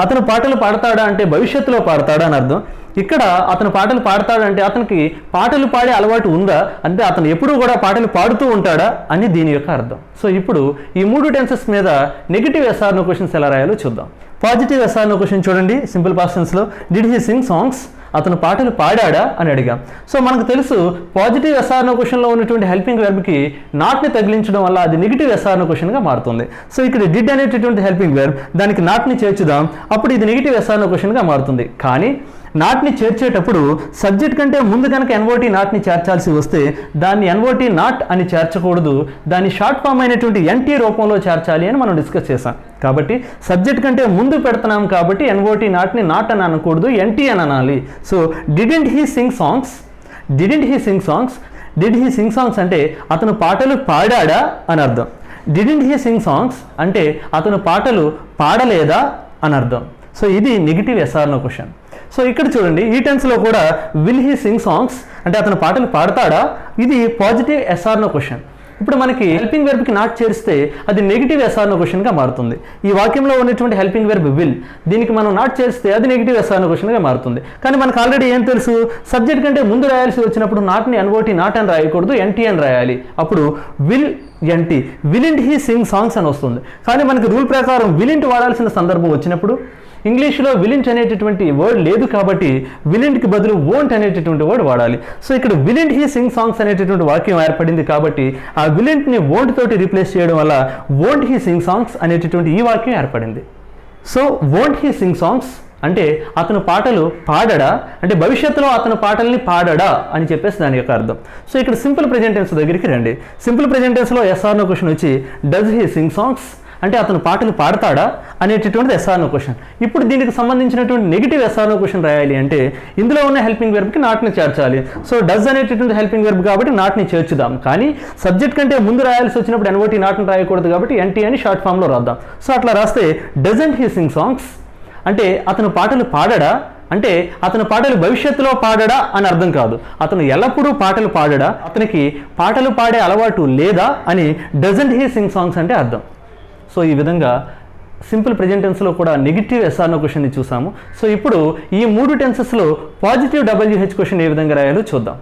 అతను పాటలు పాడతాడా అంటే భవిష్యత్తులో పాడతాడా అని అర్థం. ఇక్కడ అతను పాటలు పాడతాడంటే అతనికి పాటలు పాడే అలవాటు ఉందా అంటే అతను ఎప్పుడూ కూడా పాటలు పాడుతూ ఉంటాడా అని దీని యొక్క అర్థం. సో ఇప్పుడు ఈ మూడు టెన్సెస్ మీద నెగిటివ్ ఎస్ఆర్నో క్వశ్చన్స్ ఎలా రాయాలో చూద్దాం. పాజిటివ్ ఎస్ఆర్నో క్వశ్చన్ చూడండి. సింపుల్ పాస్ట్ టెన్స్లో డిడ్ హీ సింగ్ సాంగ్స్ అతను పాటలు పాడాడా అని అడిగాం. సో మనకు తెలుసు పాజిటివ్ ఎస్ఆర్నో క్వశ్చన్లో ఉన్నటువంటి హెల్పింగ్ వెర్బ్కి నాట్ని తగిలించడం వల్ల అది నెగిటివ్ ఎస్ఆర్నో క్వశ్చన్గా మారుతుంది. సో ఇక్కడ డిడ్ అనేటటువంటి హెల్పింగ్ వెర్బ్ దానికి నాట్ని చేర్చుదాం, అప్పుడు ఇది నెగిటివ్ ఎస్ఆర్నో క్వశ్చన్గా మారుతుంది. కానీ నాట్ని చేర్చేటప్పుడు సబ్జెక్ట్ కంటే ముందు కనుక ఎన్ఓటీ నాట్ని చేర్చాల్సి వస్తే దాన్ని ఎన్ఓటీ నాట్ అని చేర్చకూడదు, దాన్ని షార్ట్ ఫామ్ అయినటువంటి ఎన్టీ రూపంలో చేర్చాలి అని మనం డిస్కస్ చేసాం. కాబట్టి సబ్జెక్ట్ కంటే ముందు పెడుతున్నాం కాబట్టి ఎన్ఓటీ నాట్ని నాట్ అని అనకూడదు, ఎన్టీ అని అనాలి. So didn't he sing songs, didn't he sing songs, did he sing songs అంటే అతను పాటలు పాడాడా అని అర్థం. డిడెంట్ హీ సింగ్ సాంగ్స్ అంటే అతను పాటలు పాడలేదా అని అర్థం. సో ఇది నెగిటివ్ ఎస్ఆర్నో క్వశ్చన్. సో ఇక్కడ చూడండి ఈ టెన్స్లో కూడా విల్ హీ సింగ్ సాంగ్స్ అంటే అతను పాటలు పాడతాడా, ఇది పాజిటివ్ ఎస్ఆర్నో క్వశ్చన్. ఇప్పుడు మనకి హెల్పింగ్ వెర్బ్కి నాట్ చేరిస్తే అది నెగిటివ్ ఎస్ఆర్నో క్వశ్చన్గా మారుతుంది. ఈ వాక్యంలో ఉన్నటువంటి హెల్పింగ్ వెర్బ్ విల్, దీనికి మనం నాట్ చేస్తే అది నెగిటివ్ ఎస్ఆర్నో క్వశ్చన్గా మారుతుంది. కానీ మనకు ఆల్రెడీ ఏం తెలుసు, సబ్జెక్ట్ కంటే ముందు రాయాల్సి వచ్చినప్పుడు నాట్ని ఎన్ఓటీ నాట్ అని రాయకూడదు, ఎన్టీ అని రాయాలి. అప్పుడు విల్ ఎన్టీ, విలింట్ హీ సింగ్ సాంగ్స్ అని వస్తుంది. కానీ మనకి రూల్ ప్రకారం విలింట్ వాడాల్సిన సందర్భం వచ్చినప్పుడు ఇంగ్లీష్లో విలింట్ అనేటటువంటి వర్డ్ లేదు కాబట్టి విలింట్కి బదులు వోంట్ అనేటటువంటి వర్డ్ వాడాలి. సో ఇక్కడ విలింట్ హీ సింగ్ సాంగ్స్ అనేటటువంటి వాక్యం ఏర్పడింది కాబట్టి ఆ విలింట్ని వోంట్ తోటి రీప్లేస్ చేయడం వల్ల వోంట్ హీ సింగ్ సాంగ్స్ అనేటటువంటి ఈ వాక్యం ఏర్పడింది. So won't he sing songs అంటే అతను పాటలు పాడడా అంటే భవిష్యత్తులో అతను పాటల్ని పాడడా అని చెప్పేసి దాని యొక్క అర్థం. సో ఇక్కడ సింపుల్ ప్రెజెంట్ టెన్స్ దగ్గరికి రండి. సింపుల్ ప్రెజెంట్ టెన్స్లో ఎస్ఆర్నో క్వశ్చన్ వచ్చి డస్ హీ సింగ్ సాంగ్స్ అంటే అతను పాటలు పాడతాడా అనేటటువంటిది ఎస్ఆర్నో క్వశ్చన్. ఇప్పుడు దీనికి సంబంధించినటువంటి నెగిటివ్ ఎస్ఆర్నో క్వశ్చన్ రాయాలి అంటే ఇందులో ఉన్న హెల్పింగ్ వెర్బ్కి నాట్ని చేర్చాలి. సో డస్ అనేటటువంటి హెల్పింగ్ వెర్బ్ కాబట్టి నాట్ని చేర్చుదాం. కానీ సబ్జెక్ట్ కంటే ముందు రాయాల్సి వచ్చినప్పుడు ఎన్ఓటీ నాట్ని రాయకూడదు కాబట్టి ఎన్టీ అని షార్ట్ ఫామ్లో రాద్దాం. సో అట్లా రాస్తే డజంట్ హీ సింగ్ సాంగ్స్ అంటే అతను పాటలు పాడడా, అంటే అతను పాటలు భవిష్యత్తులో పాడడా అని అర్థం కాదు. అతను ఎల్లప్పుడూ పాటలు పాడడా, అతనికి పాటలు పాడే అలవాటు లేదా అని డజంట్ హీ సింగ్ సాంగ్స్ అంటే అర్థం. సో ఈ విధంగా సింపుల్ ప్రెజెంట్ టెన్స్లో కూడా నెగిటివ్ ఎస్ఆర్నో క్వశ్చన్ని చూసాము. సో ఇప్పుడు ఈ 3 టెన్సెస్లో పాజిటివ్ WH క్వశ్చన్ ఏ విధంగా రాయాలో చూద్దాం.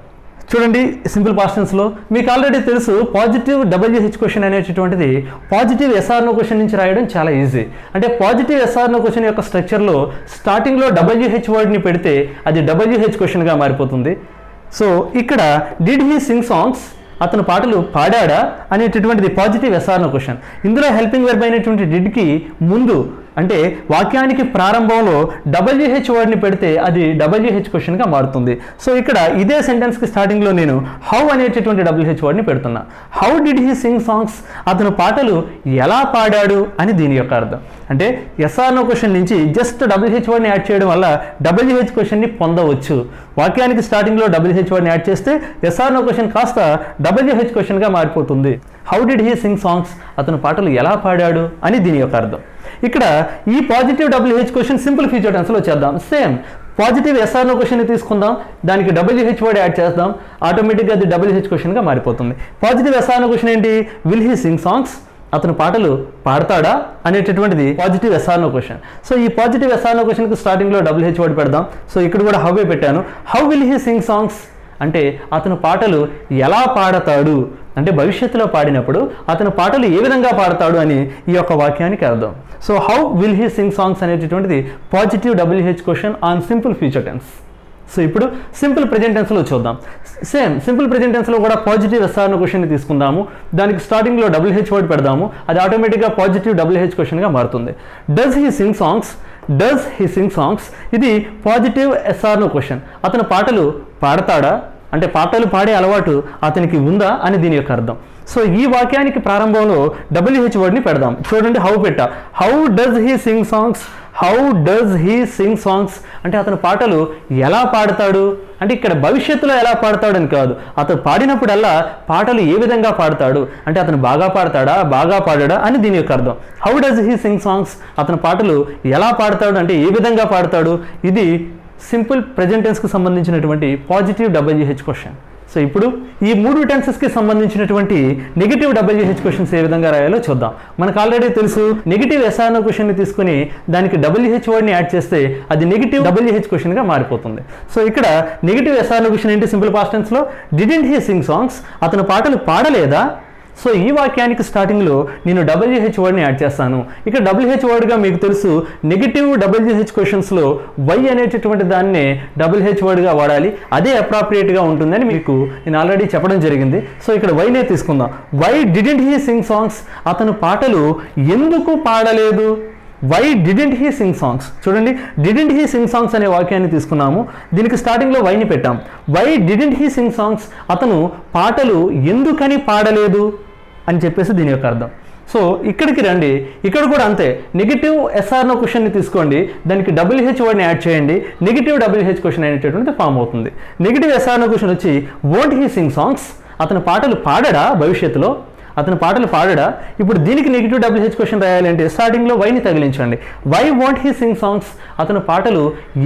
చూడండి, సింపుల్ పాస్ట్ టెన్స్లో మీకు ఆల్రెడీ తెలుసు పాజిటివ్ WH క్వశ్చన్ అనేటటువంటిది పాజిటివ్ ఎస్ఆర్నో క్వశ్చన్ నుంచి రాయడం చాలా ఈజీ. అంటే పాజిటివ్ ఎస్ఆర్నో క్వశ్చన్ యొక్క స్ట్రక్చర్లో స్టార్టింగ్లో WH వర్డ్ని పెడితే అది WH క్వశ్చన్గా మారిపోతుంది. సో ఇక్కడ డిడ్ హీ సింగ్ సాంగ్స్, అతను పాటలు పాడాడా అనేటటువంటిది పాజిటివ్ ఎస్ఆర్నో క్వశ్చన్. ఇందులో హెల్పింగ్ వెర్బ్ అయినటువంటి డిడ్కి ముందు అంటే వాక్యానికి ప్రారంభంలో WH వర్డ్ని పెడితే అది WH క్వశ్చన్గా మారుతుంది. సో ఇక్కడ ఇదే సెంటెన్స్కి స్టార్టింగ్లో నేను హౌ అనేటటువంటి WH వర్డ్ని పెడుతున్నా. How did he sing songs, అతను పాటలు ఎలా పాడాడు అని దీని యొక్క అర్థం. అంటే ఎస్ఆర్నో క్వశ్చన్ నుంచి జస్ట్ WH వర్డ్ని యాడ్ చేయడం వల్ల WH క్వశ్చన్ని పొందవచ్చు. వాక్యానికి స్టార్టింగ్లో WH వర్డ్ని యాడ్ చేస్తే ఎస్ఆర్నో క్వశ్చన్ కాస్త WH క్వశ్చన్గా మారిపోతుంది. How did he sing songs, అతను పాటలు ఎలా పాడాడు అని దీని యొక్క అర్థం. ఇక్కడ ఈ positive WH question simple future టెన్స్లో చేద్దాం. సేమ్ పాజిటివ్ ఎస్ఆర్నో క్వశ్చన్ని తీసుకుందాం, దానికి WH వర్డ్ యాడ్ చేద్దాం, ఆటోమేటిక్గా అది WH క్వశ్చన్గా మారిపోతుంది. పాజిటివ్ ఎస్ఆర్నో క్వశ్చన్ ఏంటి? విల్ హీ సింగ్ సాంగ్స్, అతను పాటలు పాడతాడా అనేటటువంటిది పాజిటివ్ ఎస్ఆర్నో క్వశ్చన్. సో ఈ పాజిటివ్ ఎస్ఆర్నో క్వశ్చన్కి స్టార్టింగ్లో WH వర్డ్ పెడదాం. సో ఇక్కడ కూడా హౌవే పెట్టాను. How will he sing songs అంటే అతను పాటలు ఎలా పాడతాడు, అంటే భవిష్యత్తులో పాడినప్పుడు అతను పాటలు ఏ విధంగా పాడతాడు అని ఈ యొక్క వాక్యానికి అర్థం. So how will he sing songs అనేటటువంటిది positive WH question on simple future tense. So ఇప్పుడు సింపుల్ ప్రెజెంట్ టెన్స్లో చూద్దాం. సేమ్ సింపుల్ ప్రెజెంట్ టెన్స్లో కూడా పాజిటివ్ ఎస్ఆర్నో క్వశ్చన్ని తీసుకుందాము, దానికి స్టార్టింగ్లో WH వర్డ్ పెడదాము, అది ఆటోమేటిక్గా పాజిటివ్ WH క్వశ్చన్గా మారుతుంది. Does he sing songs, does he sing songs ఇది పాజిటివ్ ఎస్ఆర్నో క్వశ్చన్. అతను పాటలు పాడతాడా, అంటే పాటలు పాడే అలవాటు అతనికి ఉందా అని దీని యొక్క అర్థం. సో ఈ వాక్యానికి ప్రారంభంలో WH వర్డ్ని పెడదాం. చూడండి, హౌ పెట్టా. How does he sing songs, how does he sing songs అంటే అతను పాటలు ఎలా పాడతాడు, అంటే ఇక్కడ భవిష్యత్తులో ఎలా పాడతాడని కాదు, అతను పాడినప్పుడల్లా పాటలు ఏ విధంగా పాడతాడు, అంటే అతను బాగా పాడతాడా బాగా పాడాడా అని దీని యొక్క అర్థం. How does he sing songs అతను పాటలు ఎలా పాడతాడు అంటే ఏ విధంగా పాడతాడు, ఇది సింపుల్ ప్రెజెంట్ టెన్స్కి సంబంధించినటువంటి పాజిటివ్ WH క్వశ్చన్. సో ఇప్పుడు ఈ 3 టెన్సెస్కి సంబంధించినటువంటి నెగిటివ్ WH క్వశ్చన్స్ ఏ విధంగా రాయాలో చూద్దాం. మనకు ఆల్రెడీ తెలుసు నెగిటివ్ ఎస్ఆర్నో క్వశ్చన్ని తీసుకుని దానికి WH వర్డ్ని యాడ్ చేస్తే అది నెగిటివ్ WH క్వశ్చన్గా మారిపోతుంది. సో ఇక్కడ నెగిటివ్ ఎస్ఆర్నో క్వశ్చన్ ఏంటి? సింపుల్ పాస్ట్ టెన్స్లో డిడ్ంట్ హీ సింగ్ సాంగ్స్, అతను పాటలు పాడలేదా. సో ఈ వాక్యానికి స్టార్టింగ్లో నేను WH వర్డ్ని యాడ్ చేస్తాను. ఇక్కడ WH వర్డ్గా మీకు తెలుసు నెగిటివ్ WH క్వశ్చన్స్లో వై అనేటటువంటి దాన్నే WH వర్డ్గా వాడాలి, అదే అప్రాప్రియేట్గా ఉంటుందని మీకు నేను ఆల్రెడీ చెప్పడం జరిగింది. సో ఇక్కడ వైనే తీసుకుందాం. Why didn't he sing songs, అతను పాటలు ఎందుకు పాడలేదు. Why didn't he sing songs, చూడండి డిడ్ంట్ హీ సింగ్ సాంగ్స్ అనే వాక్యాన్ని తీసుకున్నాము, దీనికి స్టార్టింగ్లో వైని పెట్టాం. Why didn't he sing songs, అతను పాటలు ఎందుకని పాడలేదు అని చెప్పేసి దీని యొక్క అర్థం. సో ఇక్కడికి రండి, ఇక్కడ కూడా అంతే నెగిటివ్ ఎస్ఆర్నో క్వశ్చన్ని తీసుకోండి, దానికి WH వర్డ్ని యాడ్ చేయండి, నెగిటివ్ WH క్వశ్చన్ అనేటటువంటి ఫామ్ అవుతుంది. నెగిటివ్ ఎస్ఆర్నో క్వశ్చన్ వచ్చి వోంట్ హీ సింగ్ సాంగ్స్, అతను పాటలు పాడడా భవిష్యత్తులో, అతను పాటలు పాడడా. ఇప్పుడు దీనికి నెగిటివ్ WH క్వశ్చన్ రాయాలంటే స్టార్టింగ్లో వైని తగిలించండి. Why won't he sing songs, అతను పాటలు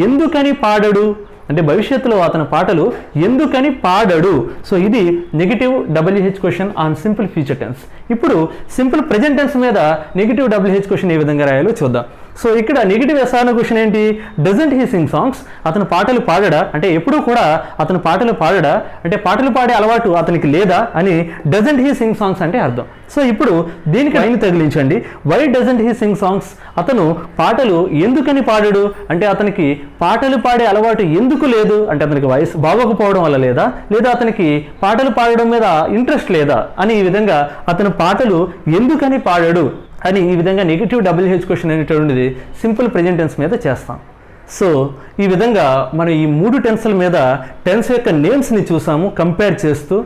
ఎందుకని పాడడు, అంటే భవిష్యత్తులో అతను పాటలు ఎందుకని పాడడు. సో ఇది negative WH question on simple future tense. ఇప్పుడు సింపుల్ ప్రెజెంట్ టెన్స్ మీద నెగిటివ్ WH క్వశ్చన్ ఏ విధంగా రాయాలో చూద్దాం. సో ఇక్కడ నెగిటివ్ ఎస్ఆర్నో క్వశ్చన్ ఏంటి? డజంట్ హీ సింగ్ సాంగ్స్, అతను పాటలు పాడడా, అంటే ఎప్పుడూ కూడా అతను పాటలు పాడడా, అంటే పాటలు పాడే అలవాటు అతనికి లేదా అని డజంట్ హీ సింగ్ సాంగ్స్ అంటే అర్థం. సో ఇప్పుడు దీనికి వైని తగిలించండి. Why doesn't he sing songs, అతను పాటలు ఎందుకని పాడడు, అంటే అతనికి పాటలు పాడే అలవాటు ఎందుకు లేదు, అంటే అతనికి వయసు బాగోకపోవడం వల్ల లేదా, లేదా అతనికి పాటలు పాడడం మీద ఇంట్రెస్ట్ లేదా అని ఈ విధంగా అతను పాటలు ఎందుకని పాడడు అని ఈ విధంగా నెగిటివ్ WH క్వశ్చన్ అనేటువంటిది సింపుల్ ప్రెజెంట్ టెన్స్ మీద చేస్తాం. సో ఈ విధంగా మనం ఈ 3 టెన్స్ల మీద టెన్స్ యొక్క నేమ్స్ని చూసాము కంపేర్ చేస్తూ.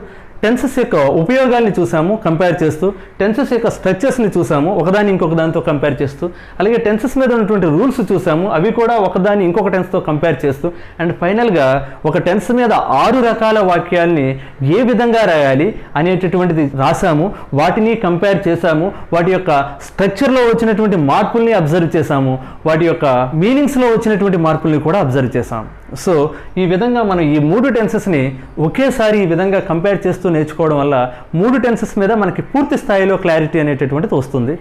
టెన్సెస్ యొక్క ఉపయోగాల్ని చూసాము కంపేర్ చేస్తూ, టెన్సెస్ యొక్క స్ట్రక్చర్స్ని చూసాము ఒకదాన్ని ఇంకొక దానితో కంపేర్ చేస్తూ, అలాగే టెన్సెస్ మీద ఉన్నటువంటి రూల్స్ చూసాము అవి కూడా ఒకదాన్ని ఇంకొక టెన్స్తో కంపేర్ చేస్తూ, అండ్ ఫైనల్గా ఒక టెన్స్ మీద 6 రకాల వాక్యాల్ని ఏ విధంగా రాయాలి అనేటటువంటిది రాసాము, వాటిని కంపేర్ చేసాము, వాటి యొక్క స్ట్రక్చర్లో వచ్చినటువంటి మార్పుల్ని అబ్జర్వ్ చేసాము, వాటి యొక్క మీనింగ్స్లో వచ్చినటువంటి మార్పుల్ని కూడా అబ్జర్వ్ చేసాము. సో ఈ విధంగా మనం ఈ 3 టెన్సెస్ని ఒకేసారి ఈ విధంగా కంపేర్ చేస్తూ నేర్చుకోవడం వల్ల 3 టెన్సెస్ మీద మనకి పూర్తి స్థాయిలో క్లారిటీ అనేటటువంటిది వస్తుంది.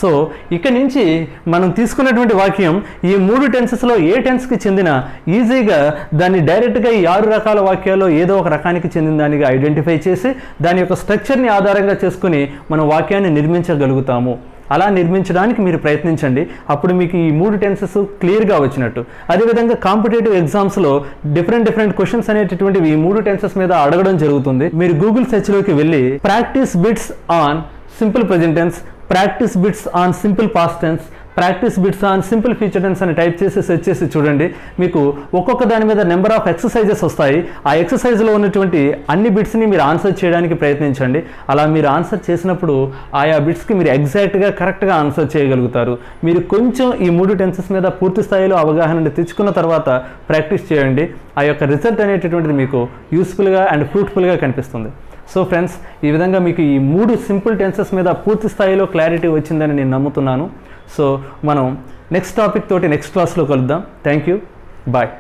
సో ఇక నుంచి మనం తీసుకున్నటువంటి వాక్యం ఈ 3 టెన్సెస్లో ఏ టెన్స్కి చెందిన ఈజీగా దాన్ని డైరెక్ట్గా ఈ 6 రకాల వాక్యాల్లో ఏదో ఒక రకానికి చెందిన దానిగా ఐడెంటిఫై చేసి దాని యొక్క స్ట్రక్చర్ని ఆధారంగా చేసుకుని మనం వాక్యాన్ని నిర్మించగలుగుతాము. అలా నిర్మించడానికి మీరు ప్రయత్నించండి, అప్పుడు మీకు ఈ 3 టెన్సెస్ క్లియర్గా వచ్చినట్టు. అదేవిధంగా కాంపిటేటివ్ ఎగ్జామ్స్లో డిఫరెంట్ క్వశ్చన్స్ అనేటటువంటివి ఈ 3 టెన్సెస్ మీద అడగడం జరుగుతుంది. మీరు గూగుల్ సెర్చ్లోకి వెళ్ళి practice bits on simple present tense, practice bits on simple past tense, practice bits on simple future tense అని టైప్ చేసి సెర్చ్ చేసి చూడండి. మీకు ఒక్కొక్క దాని మీద నెంబర్ ఆఫ్ ఎక్సర్సైజెస్ వస్తాయి. ఆ ఎక్సర్సైజ్లో ఉన్నటువంటి అన్ని బిట్స్ని మీరు ఆన్సర్ చేయడానికి ప్రయత్నించండి. అలా మీరు ఆన్సర్ చేసినప్పుడు ఆయా బిట్స్కి మీరు ఎగ్జాక్ట్గా కరెక్ట్గా ఆన్సర్ చేయగలుగుతారు. మీరు కొంచెం ఈ 3 టెన్సెస్ మీద పూర్తి స్థాయిలో అవగాహన తెచ్చుకున్న తర్వాత ప్రాక్టీస్ చేయండి. ఆ యొక్క రిజల్ట్ అనేటటువంటిది మీకు యూస్ఫుల్గా అండ్ ఫ్రూట్ఫుల్గా కనిపిస్తుంది. సో ఫ్రెండ్స్, ఈ విధంగా మీకు ఈ 3 సింపుల్ టెన్సెస్ మీద పూర్తి స్థాయిలో క్లారిటీ వచ్చిందని నేను నమ్ముతున్నాను. సో మనం నెక్స్ట్ టాపిక్ తోటి నెక్స్ట్ క్లాస్లో కలుద్దాం. Thank you, bye.